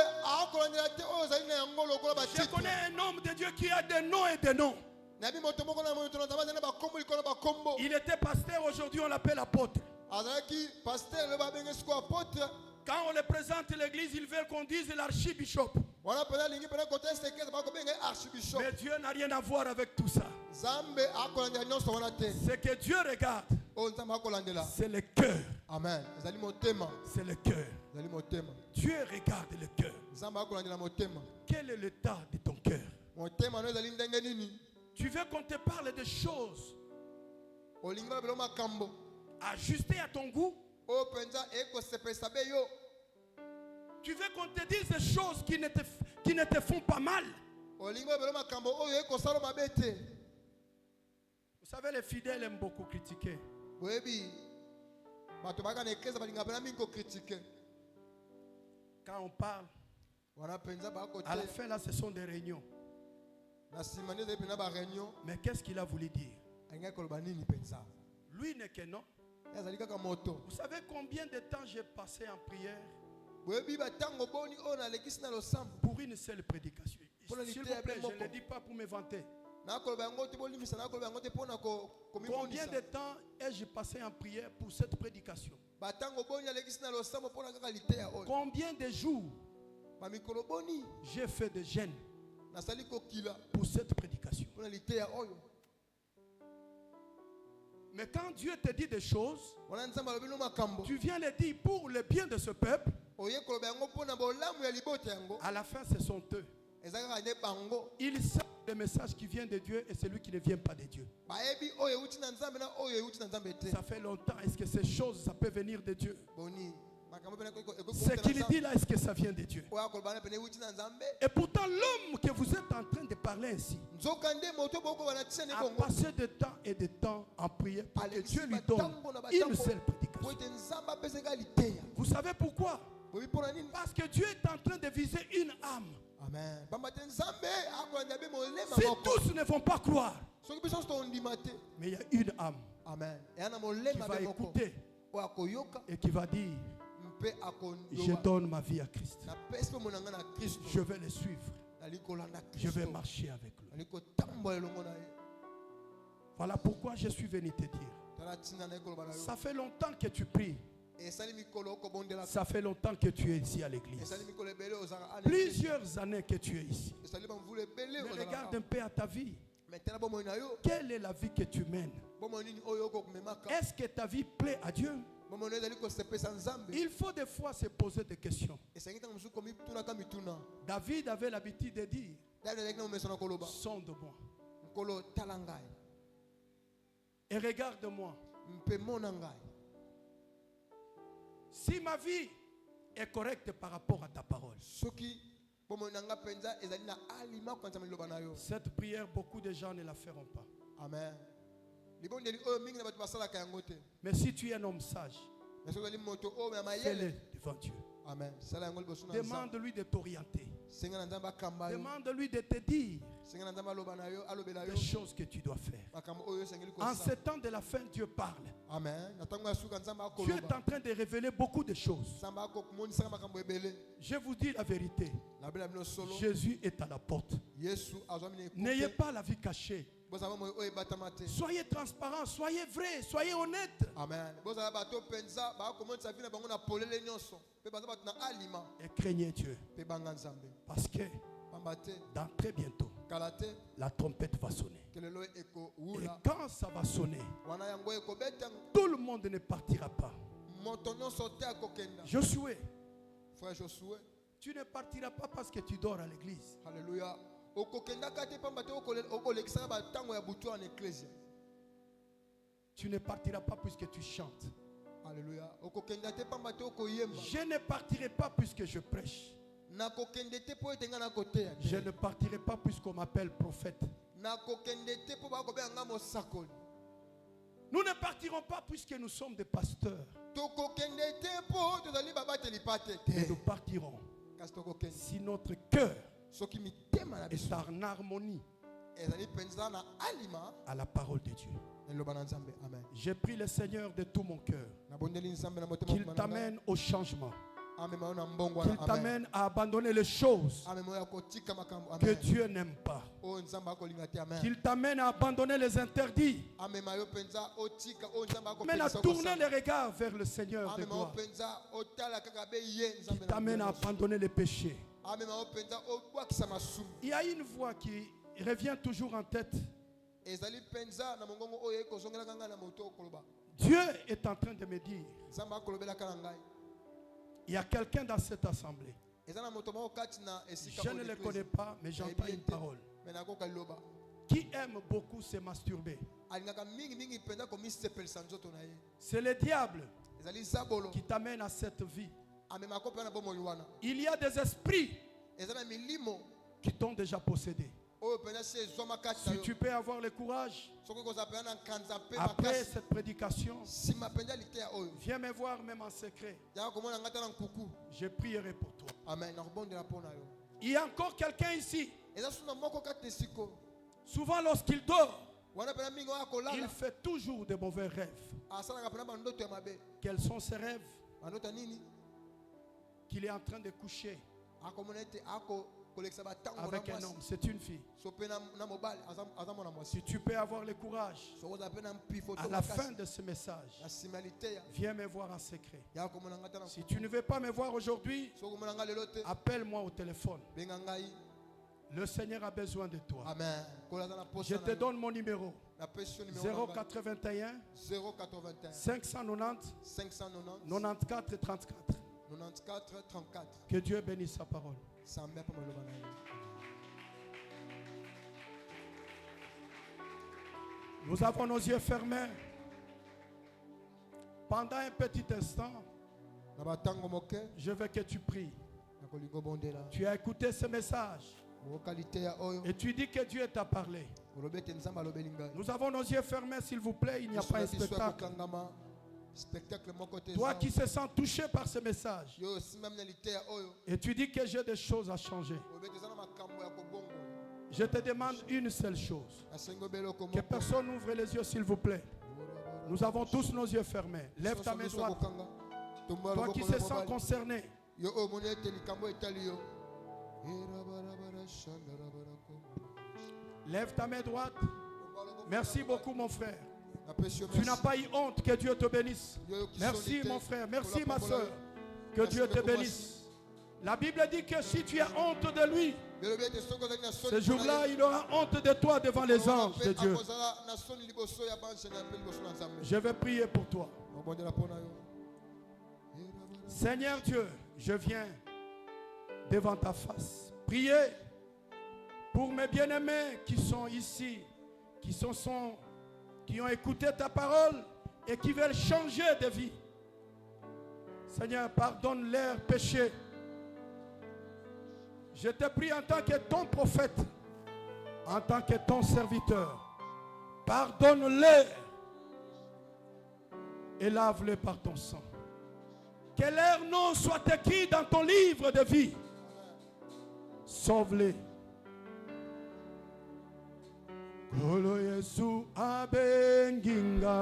akolandela te oyo ozali na yango lokola Je batitre connais un homme de Dieu qui a des noms et des noms. nayebi moto moko na moto na nzambe azali na bakombo likolo na bakombo Il était pasteur, aujourd'hui on l'appelle apôtre. azalaki paster oyo babenge siko apôtre Quand on le présente à l'église, ils veulent qu'on dise l'archibishop. wana mpena alingi mpena kotesa ekese bakobenga ye archibishop Mais Dieu n'a rien à voir avec tout ça. nzambe akolandela nyonso wana te Ce que Dieu regarde, oyo nzambe akolandela c'est le cœur. amen ezali motema C'est le cœur. ezali motema Dieu regarde le cœur. nzambe akolandela motema Quel est l'état de ton cœur? motema no ezali ndenge nini Tu veux qu'on te parle de choses olingi babelo makambo ajustées à ton goût? oyo mpenza ekosepelisa be yo Tu veux qu'on te dise des choses qui ne te font pas mal? olingi babelo makambo oyo ekosala mabe te Vous savez, les fidèles aiment beaucoup critiquer. boyebi bato baka na eklesa balingaka mpena mingi kokritike Quand on parle, wana mpenza à la bakoteya fin, là, ce sont des réunions. na nsima nde ezali mpena bareunion Mais qu'est-ce qu'il a voulu dire? alingi koloba nini mpenza Lui n'est que non. ye azali kaka moto Vous savez combien de temps j'ai passé en prière boyebi batango boni oyo nalekisi na losambo pour une seule prédication? Pour la S'il littérature vous plaît, je ne moko. le dis pas pour me vanter. nakoloba yango te bolimbisa nakoloba yango te mpona Combien komimonisa de temps ai-je passé en prière pour cette prédication? batango boni alekisi na losambo mpona kaka liteya oyo Combien de jours bamikolo boni j'ai fait de jeûne nasali kokila pour cette prédication? mpona liteya oyo Mais quand Dieu te dit des choses, wana nzambe alobi no makambo tu viens les dire pour le bien de ce peuple. oye koloba yango mpona bolamu ya libota yango À la fin, ce sont eux. eza kaka nde bango Ils savent le message qui vient de Dieu et celui qui ne vient pas de Dieu. bayebi oyo euti na nzambe na oyo euti na nzambe te Ça fait longtemps. Est-ce que ces choses, ça peut venir de Dieu? boni makambo mpena Ce qu'il dit là, est-ce que ça vient de Dieu? oyo akoloba na pene euti na nzambe Et pourtant, l'homme que vous êtes en train de parler ainsi nzoka nde moto bokoba na tia ne a kongo passé de temps et de temps en prière pour que alekisi Dieu lui donne batango na une batango seule po prédication. ete nzambe apesaka liteya Vous savez pourquoi? boyebi mpona nini Parce que Dieu est en train de viser une âme. amen pamba te nzambe akolanda be molema Si moko tous ne vont pas croire, soki biso nyonso tondima te mais il y a une âme amen eya na qui molema va be moko écouter oyo akoyoka et qui va dire, mpe je akoyoka donne ma vie à Christ. napesi mpe monanga na kristo Je vais le suivre. nali kolanda Je vais kristo marcher avec lui. nali kotambola elongo na ye Voilà pourquoi je suis venu te dire. tala ntina na ye koloba na yo Ça fait longtemps que tu pries. Ça fait longtemps que tu es ici à l'église. Plusieurs années que tu es ici. Mais regarde un peu à ta vie. Quelle est la vie que tu mènes? Est-ce que ta vie plaît à Dieu? Il faut des fois se poser des questions. David avait l'habitude de dire, sonde-moi et regarde-moi. Si ma vie est correcte par rapport à ta parole. Cette prière, beaucoup de gens ne la feront pas. Amen. Mais si tu es un homme sage, fais-le devant Dieu. Amen. Demande-lui de t'orienter. Demande-lui de te dire les choses que tu dois faire. En ce temps de la fin, Dieu parle. Amen. Dieu est en train de révéler beaucoup de choses. Je vous dis la vérité. Jésus est à la porte. N'ayez pas la vie cachée. Soyez transparent, soyez vrai, soyez honnête. Amen. Et craignez Dieu. Parce que dans très bientôt, la trompette va sonner. Et quand ça va sonner, tout le monde ne partira pas. Josué, tu ne partiras pas parce que tu dors à l'église. Alléluia. Tu ne partiras pas puisque tu chantes. Alléluia. Je ne partirai pas puisque je prêche. Je ne partirai pas puisqu'on m'appelle prophète. Nous ne partirons pas puisque nous sommes des pasteurs. Mais nous partirons si notre cœur est en harmonie à la parole de Dieu. J'ai pris le Seigneur de tout mon cœur qu'il t'amène au changement, qu'il t'amène à abandonner les choses que Dieu n'aime pas, qu'il t'amène à abandonner les interdits, qu'il à tourner les regards vers le Seigneur de gloire, qu'il t'amène à abandonner les péchés. Il y a une voix qui revient toujours en tête. Dieu est en train de me dire, il y a quelqu'un dans cette assemblée. Je ne le connais pas, mais j'entends une parole. Qui aime beaucoup se masturber. C'est le diable qui t'amène à cette vie. Il y a des esprits qui t'ont déjà possédé. Si tu peux avoir le courage, après cette prédication, viens me voir même en secret. Je prierai pour toi. Il y a encore quelqu'un ici. Souvent lorsqu'il dort, il fait toujours de mauvais rêves. Quels sont ces rêves? Qu'il est en train de coucher avec un homme, c'est une fille. Si tu peux avoir le courage, à la fin de ce message, viens me voir en secret. Si tu ne veux pas me voir aujourd'hui, appelle-moi au téléphone. Le Seigneur a besoin de toi. Amen. Je te donne mon numéro. 081 590 94 34. 94 34. Que Dieu bénisse sa parole. Nous avons nos yeux fermés. Pendant un petit instant, je veux que tu pries. Tu as écouté ce message et tu dis que Dieu t'a parlé. Nous avons nos yeux fermés, s'il vous plaît. Il n'y a pas un spectacle. Toi qui se sens touché par ce message et tu dis que j'ai des choses à changer, je te demande une seule chose. Que personne n'ouvre les yeux, s'il vous plaît. Nous avons tous nos yeux fermés. Lève ta main droite. Toi qui se sens concerné. Lève ta main droite. Merci beaucoup, mon frère. Tu n'as pas eu honte, que Dieu te bénisse. Merci mon frère, merci ma soeur, que Dieu te bénisse. La Bible dit que si tu as honte de lui, ce jour-là, il aura honte de toi devant les anges de Dieu. Je vais prier pour toi. Seigneur Dieu, je viens devant ta face. Priez pour mes bien-aimés qui sont ici, qui ont écouté ta parole et qui veulent changer de vie. Seigneur, pardonne leurs péchés. Je te prie en tant que ton prophète, en tant que ton serviteur, pardonne-les et lave-les par ton sang. Que leur nom soit écrit dans ton livre de vie. Sauve-les. Kolo Yesu abenginga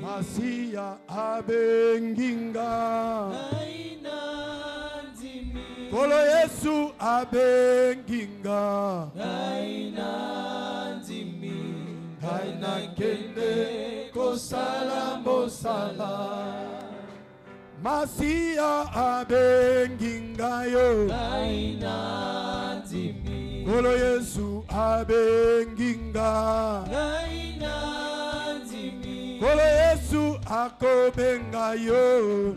Masia abenginga Kolo Yesu abenginga Kaina kende kosala mosala Masia abenginga yo Kolo Yesu abenginga Kolo Yesu akobenga yo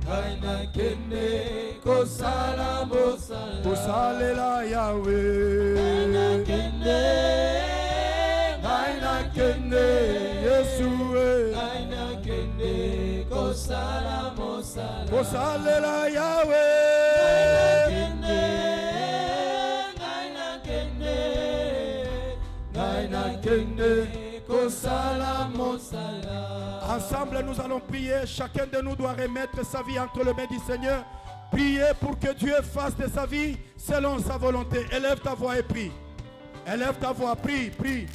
Kaina kende kosala mosala Kosalela Yahweh Kaina kende Yesu Kaina kende kosala mosala Kosalela Yahweh Ensemble, nous allons prier. Chacun de nous doit remettre sa vie entre les mains du Seigneur. Priez pour que Dieu fasse de sa vie selon sa volonté. Élève ta voix et prie. Élève ta voix, prie, prie.